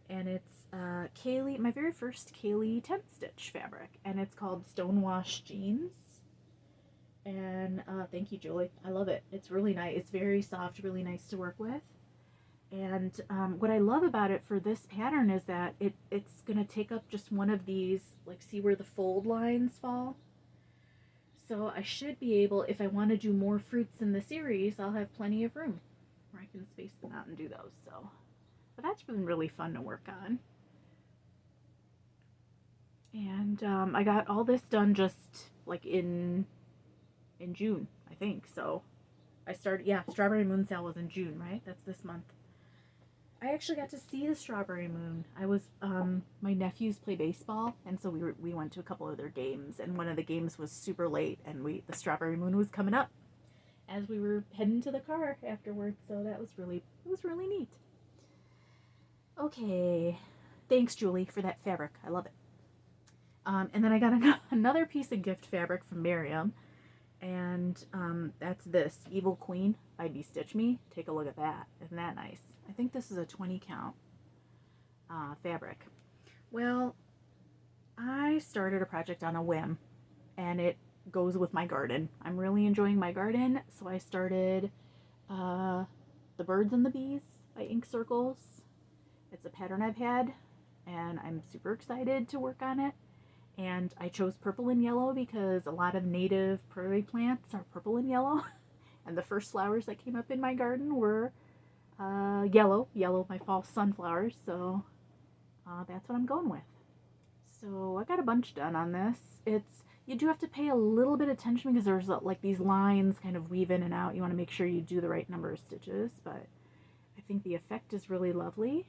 and it's Kaylee, my very first Kaylee tent stitch fabric, and it's called Stonewash Jeans. And thank you, Julie. I love it. It's really nice. It's very soft, really nice to work with. And what I love about it for this pattern is that it's going to take up just one of these, like, see where the fold lines fall? So I should be able, if I want to do more fruits in the series, I'll have plenty of room where I can space them out and do those. So, but that's been really fun to work on. And I got all this done just like in June, I think. So I started, Strawberry Moon Sale was in June, right? That's this month. I actually got to see the Strawberry Moon. I was, my nephews play baseball, and so we went to a couple of their games, and one of the games was super late, and the Strawberry Moon was coming up as we were heading to the car afterwards, so it was really neat. Okay, thanks, Julie, for that fabric. I love it. And then I got another piece of gift fabric from Maryam, and that's this Evil Queen by Stitch Me. Take a look at that. Isn't that nice? I think this is a 20 count fabric. Well, I started a project on a whim, and it goes with my garden. I'm really enjoying my garden, so I started The Birds and the Bees by Ink Circles. It's a pattern I've had, and I'm super excited to work on it. And I chose purple and yellow because a lot of native prairie plants are purple and yellow. And the first flowers that came up in my garden were yellow, my fall sunflowers. So that's what I'm going with. So I got a bunch done on this. You do have to pay a little bit of attention because there's like these lines kind of weave in and out. You want to make sure you do the right number of stitches, but I think the effect is really lovely.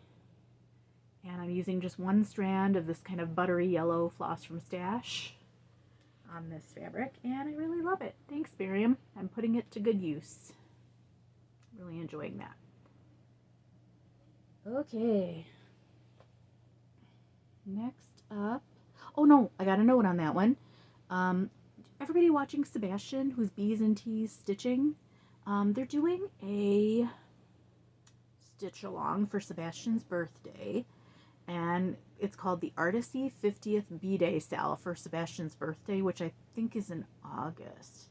And I'm using just one strand of this kind of buttery yellow floss from Stash on this fabric, and I really love it. Thanks, Maryam. I'm putting it to good use. Really enjoying that. Okay. Next up. Oh no, I got a note on that one. Everybody watching Sebastian, who's Bees and Tees stitching, they're doing a stitch along for Sebastian's birthday. And it's called the Artisy 50th B-Day Sale for Sebastian's birthday, which I think is in August.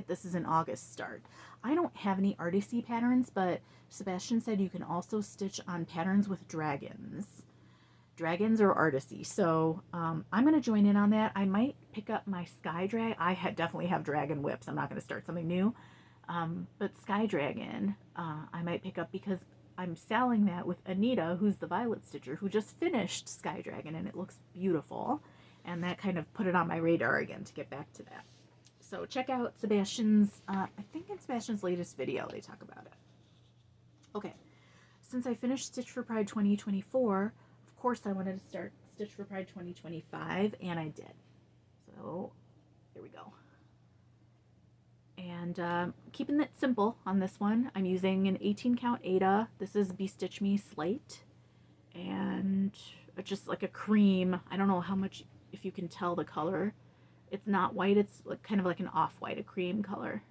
This is an August start. I don't have any Artisy patterns, but Sebastian said you can also stitch on patterns with dragons or Artisy. So I'm going to join in on that. I might pick up my Sky Dragon. I definitely have Dragon Whips. I'm not going to start something new. But Sky Dragon, I might pick up because I'm selling that with Anita, who's the Violet Stitcher, who just finished Sky Dragon, and it looks beautiful. And that kind of put it on my radar again to get back to that. So check out Sebastian's, I think in Sebastian's latest video they talk about it. Okay, since I finished Stitch for Pride 2024, of course I wanted to start Stitch for Pride 2025, and I did. So here we go. And keeping it simple on this one, I'm using an 18 count Aida. This is Be Stitch Me Slate, and just like a cream. I don't know how much, if you can tell the color. It's not white, it's like kind of like an off-white, a cream color.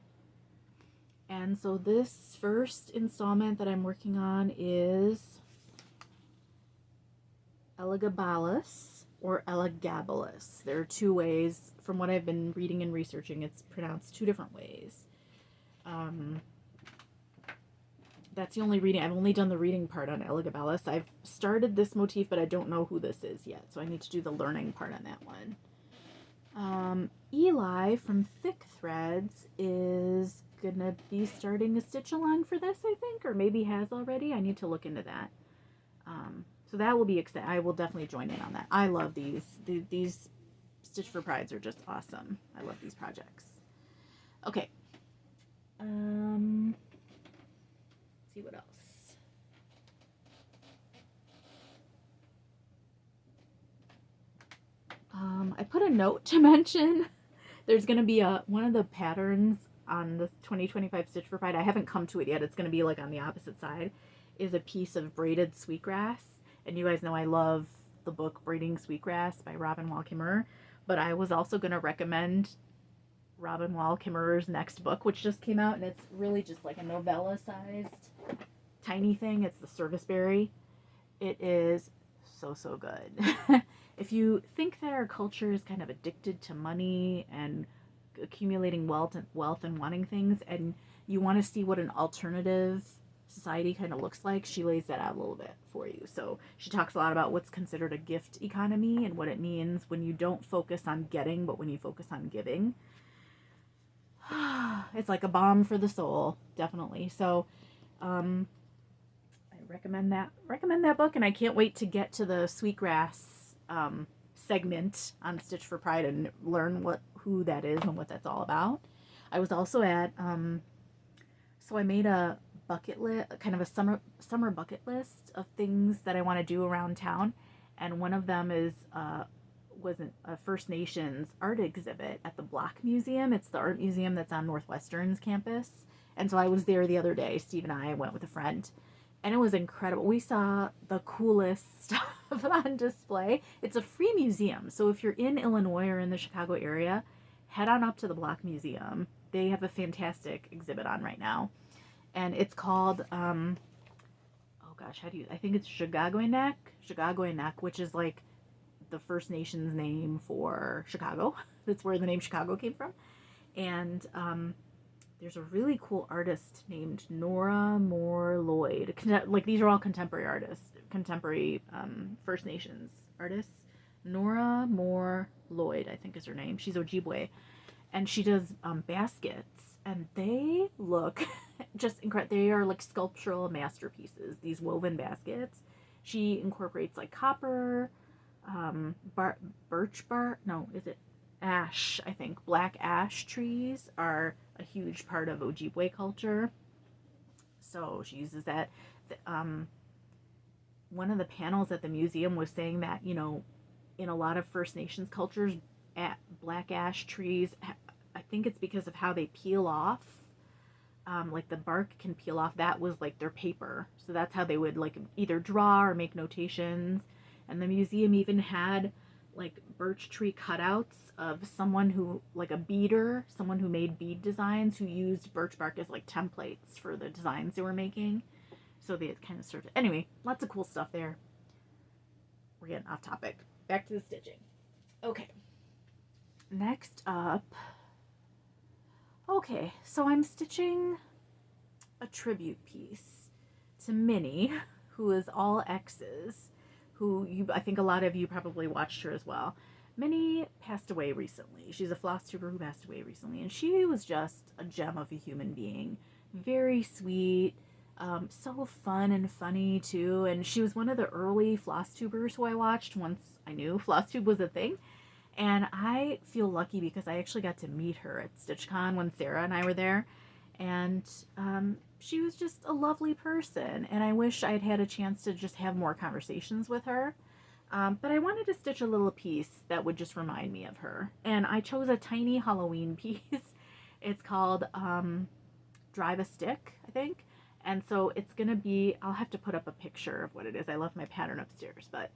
And so this first installment that I'm working on is Elagabalus or Elagabalus. There are two ways, from what I've been reading and researching, it's pronounced two different ways. That's the only reading. I've only done the reading part on Elagabalus. I've started this motif, but I don't know who this is yet, so I need to do the learning part on that one. Eli from Thick Threads is gonna be starting a stitch along for this, I think, or maybe has already. I need to look into that. So that will be exciting. I will definitely join in on that. I love these. These Stitch for Prides are just awesome. I love these projects. Okay. Let's see what else. I put a note to mention there's going to be one of the patterns on the 2025 Stitch for Pride. I haven't come to it yet. It's going to be like on the opposite side, is a piece of braided sweetgrass. And you guys know I love the book Braiding Sweetgrass by Robin Wall Kimmerer. But I was also going to recommend Robin Wall Kimmerer's next book, which just came out. And it's really just like a novella-sized tiny thing. It's The Serviceberry. It is so, so good. If you think that our culture is kind of addicted to money and accumulating wealth and wanting things, and you want to see what an alternative society kind of looks like, she lays that out a little bit for you. So she talks a lot about what's considered a gift economy and what it means when you don't focus on getting, but when you focus on giving. It's like a balm for the soul, definitely. So I recommend that book, and I can't wait to get to the sweetgrass segment on Stitch for Pride and learn who that is and what that's all about. I was also at so I made a bucket list, kind of a summer bucket list of things that I want to do around town, and one of them is was a First Nations art exhibit at the Block Museum. It's the art museum that's on Northwestern's campus, and so I was there the other day. Steve and I went with a friend, and it was incredible. We saw the coolest stuff on display. It's a free museum, so if you're in Illinois or in the Chicago area, head on up to the Block Museum. They have a fantastic exhibit on right now, and it's called oh gosh, I think it's Shagagoinek, which is like the First Nations name for Chicago. That's where the name Chicago came from. And there's a really cool artist named Nora Moore Lloyd. Like, these are all contemporary artists, contemporary First Nations artists. Nora Moore Lloyd, I think is her name. She's Ojibwe. And she does baskets, and they look just incredible. They are like sculptural masterpieces, these woven baskets. She incorporates like copper, birch bark, no, is it ash? I think black ash trees are a huge part of Ojibwe culture, so she uses that. One of the panels at the museum was saying that, you know, in a lot of First Nations cultures, black ash trees, I think it's because of how they peel off, like the bark can peel off. That was like their paper, so that's how they would like either draw or make notations. And the museum even had like birch tree cutouts of someone who, like a beader, someone who made bead designs, who used birch bark as like templates for the designs they were making. So they kind of served it. Anyway, lots of cool stuff there. We're getting off topic. Back to the stitching. Okay. Next up. Okay, so I'm stitching a tribute piece to Minnie, who is all X's, I think a lot of you probably watched her as well. Minnie passed away recently. She's a Flosstuber who passed away recently, and she was just a gem of a human being. Very sweet, so fun and funny too, and she was one of the early Flosstubers who I watched once I knew Flosstube was a thing. And I feel lucky because I actually got to meet her at StitchCon when Sarah and I were there. And she was just a lovely person. And I wish I'd had a chance to just have more conversations with her. But I wanted to stitch a little piece that would just remind me of her. And I chose a tiny Halloween piece. It's called Drive a Stick, I think. And so it's going to be, I'll have to put up a picture of what it is. I left my pattern upstairs. But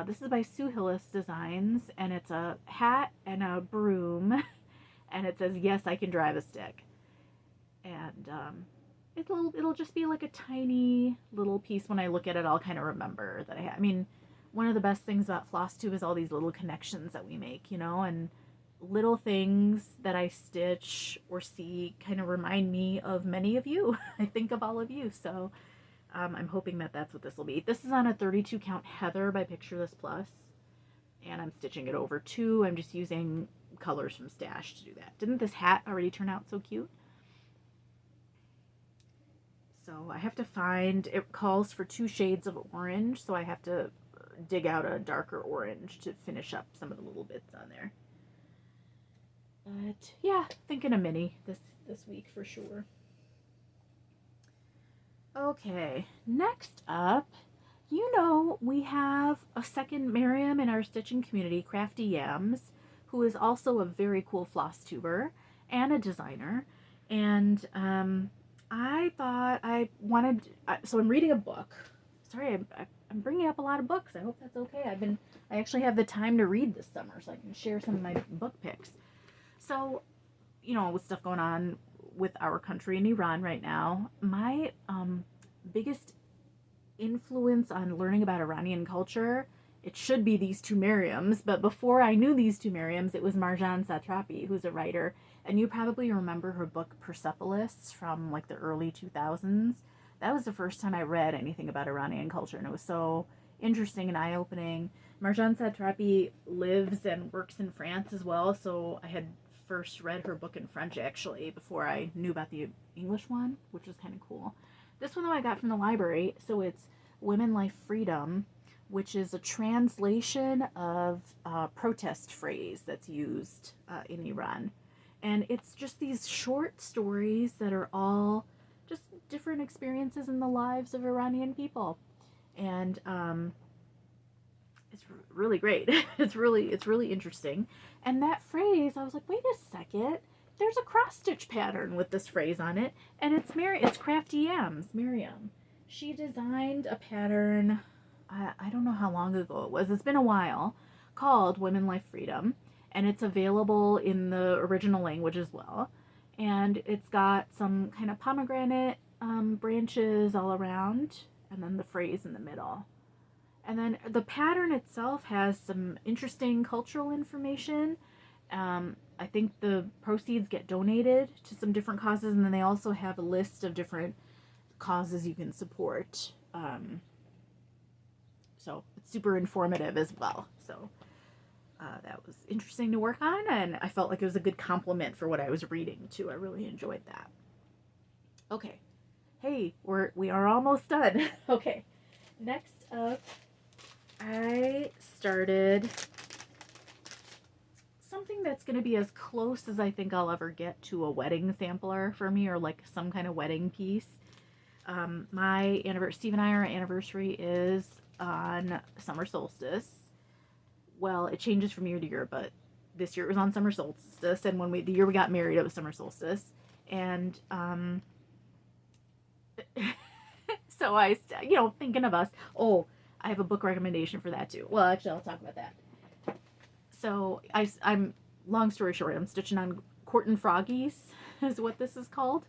this is by Sue Hillis Designs. And it's a hat and a broom. And it says, "Yes, I can drive a stick." And it'll just be like a tiny little piece. When I look at it, I'll kind of remember that I mean, one of the best things about Flosstube is all these little connections that we make, you know, and little things that I stitch or see kind of remind me of many of you. I think of all of you. So I'm hoping that that's what this will be. This is on a 32 count Heather by Picture This Plus, and I'm stitching it over 2. I'm just using colors from Stash to do that. Didn't this hat already turn out so cute? So I have to find, it calls for 2 shades of orange, so I have to dig out a darker orange to finish up some of the little bits on there. But yeah, thinking a mini this week for sure. Okay, next up, you know, we have a second Maryam in our stitching community, Crafty Yams, who is also a very cool floss tuber and a designer. And I thought I wanted, so I'm reading a book. Sorry, I'm bringing up a lot of books. I hope that's okay. I actually have the time to read this summer, so I can share some of my book picks. So, you know, with stuff going on with our country in Iran right now, my biggest influence on learning about Iranian culture, it should be these 2 Maryams, but before I knew these 2 Maryams, it was Marjan Satrapi, who's a writer, and you probably remember her book Persepolis from like the early 2000s. That was the first time I read anything about Iranian culture, and it was so interesting and eye-opening. Marjan Satrapi lives and works in France as well, so I had first read her book in French actually before I knew about the English one, which was kind of cool. This one though I got from the library, so it's Women, Life, Freedom, which is a translation of a protest phrase that's used in Iran. And it's just these short stories that are all just different experiences in the lives of Iranian people. And it's really great. It's really interesting. And that phrase, I was like, wait a second, there's a cross stitch pattern with this phrase on it, and it's Crafty Yams, Maryam. She designed a pattern, I don't know how long ago it was. It's been a while, called Women, Life, Freedom, and it's available in the original language as well. And it's got some kind of pomegranate branches all around, and then the phrase in the middle. And then the pattern itself has some interesting cultural information. I think the proceeds get donated to some different causes, and then they also have a list of different causes you can support. So it's super informative as well. So that was interesting to work on, and I felt like it was a good compliment for what I was reading too. I really enjoyed that. Okay, hey, we are almost done. Okay, next up, I started something that's going to be as close as I think I'll ever get to a wedding sampler for me, or like some kind of wedding piece. My anniversary, Steve and I, our anniversary is on summer solstice. Well, it changes from year to year, but this year it was on summer solstice, and the year we got married, it was summer solstice. And so I, thinking of us, I have a book recommendation for that too. Well, actually, I'll talk about that. So I'm long story short, I'm stitching on Courtin' Froggies is what this is called,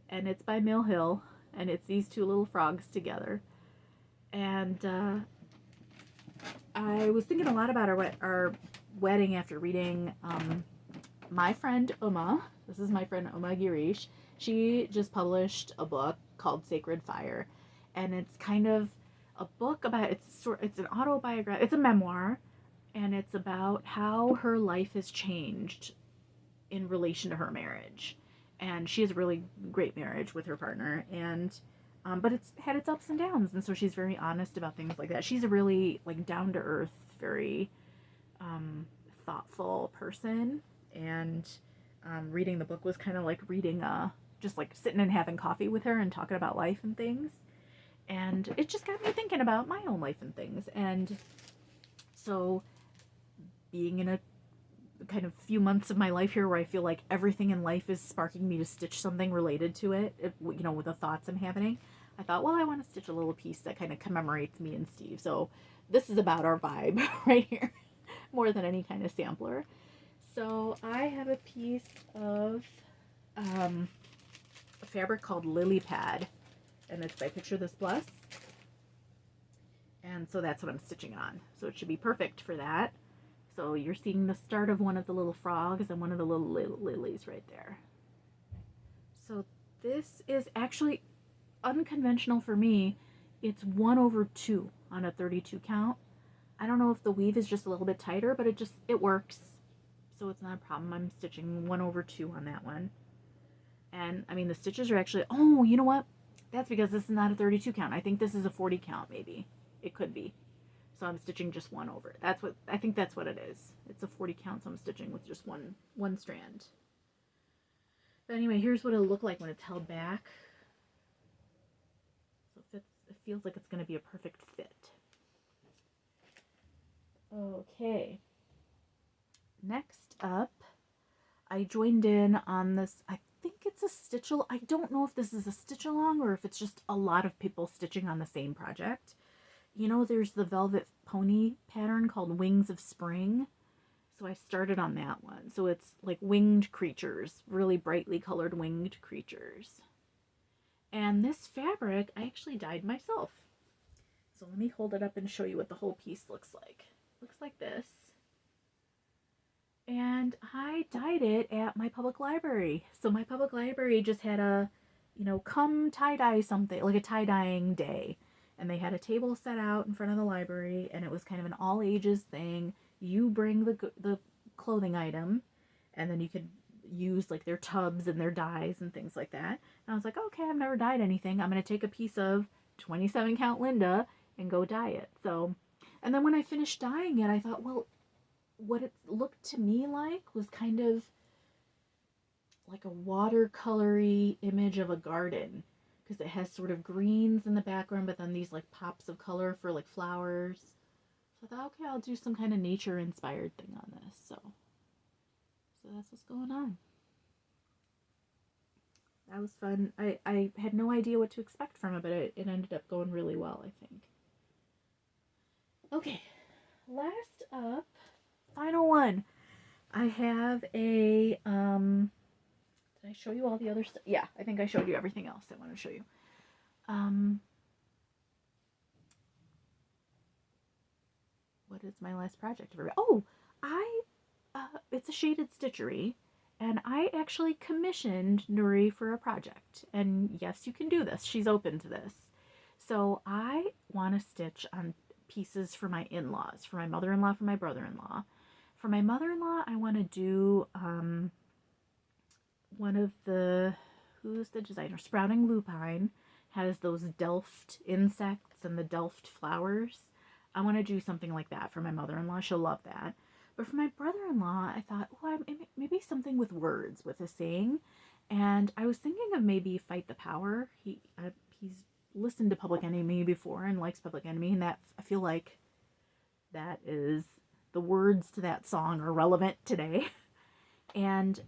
and it's by Mill Hill, and it's these 2 little frogs together. And I was thinking a lot about our wedding after reading my friend Uma. This is my friend Uma Girish. She just published a book called Sacred Fire, and it's kind of a book about it's an autobiography. It's a memoir, and it's about how her life has changed in relation to her marriage. And she has a really great marriage with her partner, and but it's had its ups and downs, and so she's very honest about things like that. She's a really like down to earth, very thoughtful person, and reading the book was kind of like reading just like sitting and having coffee with her and talking about life and things. And it just got me thinking about my own life and things. And so being in a kind of few months of my life here where I feel like everything in life is sparking me to stitch something related to it, you know, with the thoughts I'm having, I thought, well, I want to stitch a little piece that kind of commemorates me and Steve. So this is about our vibe right here, more than any kind of sampler. So I have a piece of a fabric called Lily Pad, and it's by Picture This Bless. And so that's what I'm stitching on. So it should be perfect for that. So you're seeing the start of one of the little frogs and one of the little lilies right there. So this is actually unconventional for me. It's 1/2 on a 32 count. I don't know if the weave is just a little bit tighter, but it works. So it's not a problem. I'm stitching 1/2 on that one. And I mean, the stitches are actually, oh, you know what? That's because this is not a 32 count. I think this is a 40 count, maybe. It could be. So I'm stitching just 1 over it. I think that's what it is. It's a 40 count, so I'm stitching with just one strand. But anyway, here's what it'll look like when it's held back. So it feels like it's going to be a perfect fit. Okay. Next up, I joined in on this, I think it's a stitch along. I don't know if this is a stitch along or if it's just a lot of people stitching on the same project. You know, there's the velvet pony pattern called Wings of Spring. So I started on that one. So it's like winged creatures, really brightly colored winged creatures. And this fabric, I actually dyed myself. So let me hold it up and show you what the whole piece looks like. Looks like this. And I dyed it at my public library. So my public library just had a, you know, come tie-dye something, like a tie-dyeing day. And they had a table set out in front of the library, and it was kind of an all-ages thing. You bring the clothing item, and then you could use like their tubs and their dyes and things like that. And I was like, okay, I've never dyed anything. I'm going to take a piece of 27 count Linda and go dye it. So, and then when I finished dyeing it, I thought, well, what it looked to me like was kind of like a watercolory image of a garden, because it has sort of greens in the background, but then these like pops of color for like flowers. So I thought, okay, I'll do some kind of nature inspired thing on this. So that's what's going on. That was fun. I had no idea what to expect from it, but it ended up going really well, I think. Okay, last up, final one. I have a, did I show you all the other stuff? Yeah, I think I showed you everything else I want to show you. What is my last project? Oh, it's a shaded stitchery, and I actually commissioned Nuri for a project. And yes, you can do this. She's open to this. So I want to stitch on pieces for my in-laws, for my mother-in-law, for my brother-in-law. For my mother-in-law, I want to do one of the, who's the designer? Sprouting Lupine has those Delft insects and the Delft flowers. I want to do something like that for my mother-in-law. She'll love that. But for my brother-in-law, I thought, oh, maybe something with words, with a saying. And I was thinking of maybe Fight the Power. He's listened to Public Enemy before and likes Public Enemy, and that, I feel like that is, the words to that song are relevant today. And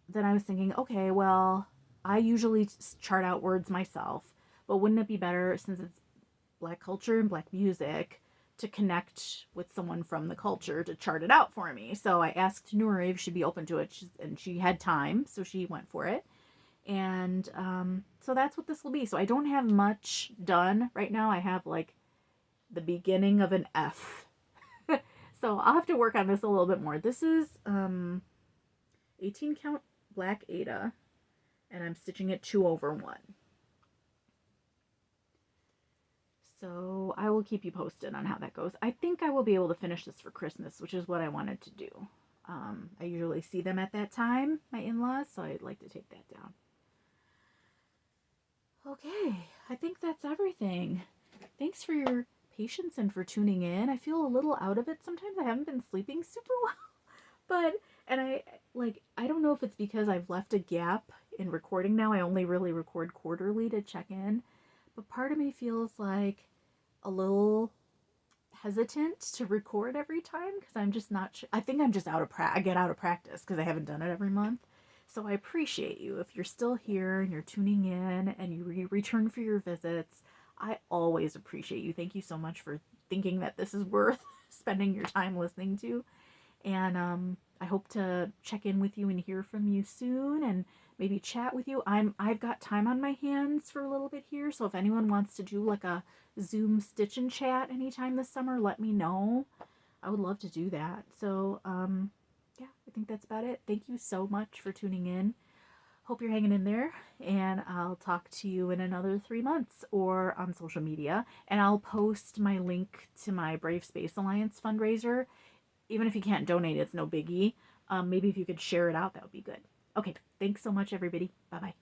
then I was thinking, okay, well, I usually chart out words myself, but wouldn't it be better, since it's Black culture and Black music, to connect with someone from the culture to chart it out for me? So I asked Nuri if she'd be open to it, and she had time, so she went for it. And so that's what this will be. So I don't have much done right now. I have like the beginning of an F. So I'll have to work on this a little bit more. This is 18 count Black Ada, and I'm stitching it 2/1. So I will keep you posted on how that goes. I think I will be able to finish this for Christmas, which is what I wanted to do. I usually see them at that time, my in-laws, so I'd like to take that down. Okay, I think that's everything. Thanks for your patience and for tuning in. I feel a little out of it sometimes. I haven't been sleeping super well. But, and I don't know if it's because I've left a gap in recording now. I only really record quarterly to check in. But part of me feels like a little hesitant to record every time because I'm just not sure. I think I'm just I get out of practice because I haven't done it every month. So I appreciate you if you're still here and you're tuning in and you return for your visits. I always appreciate you. Thank you so much for thinking that this is worth spending your time listening to. And I hope to check in with you and hear from you soon and maybe chat with you. I've got time on my hands for a little bit here, so if anyone wants to do like a Zoom stitch and chat anytime this summer, let me know. I would love to do that. So yeah, I think that's about it. Thank you so much for tuning in. Hope you're hanging in there, and I'll talk to you in another 3 months or on social media. And I'll post my link to my Brave Space Alliance fundraiser. Even if you can't donate, it's no biggie. Maybe if you could share it out, that would be good. Okay, thanks so much, everybody. Bye-bye.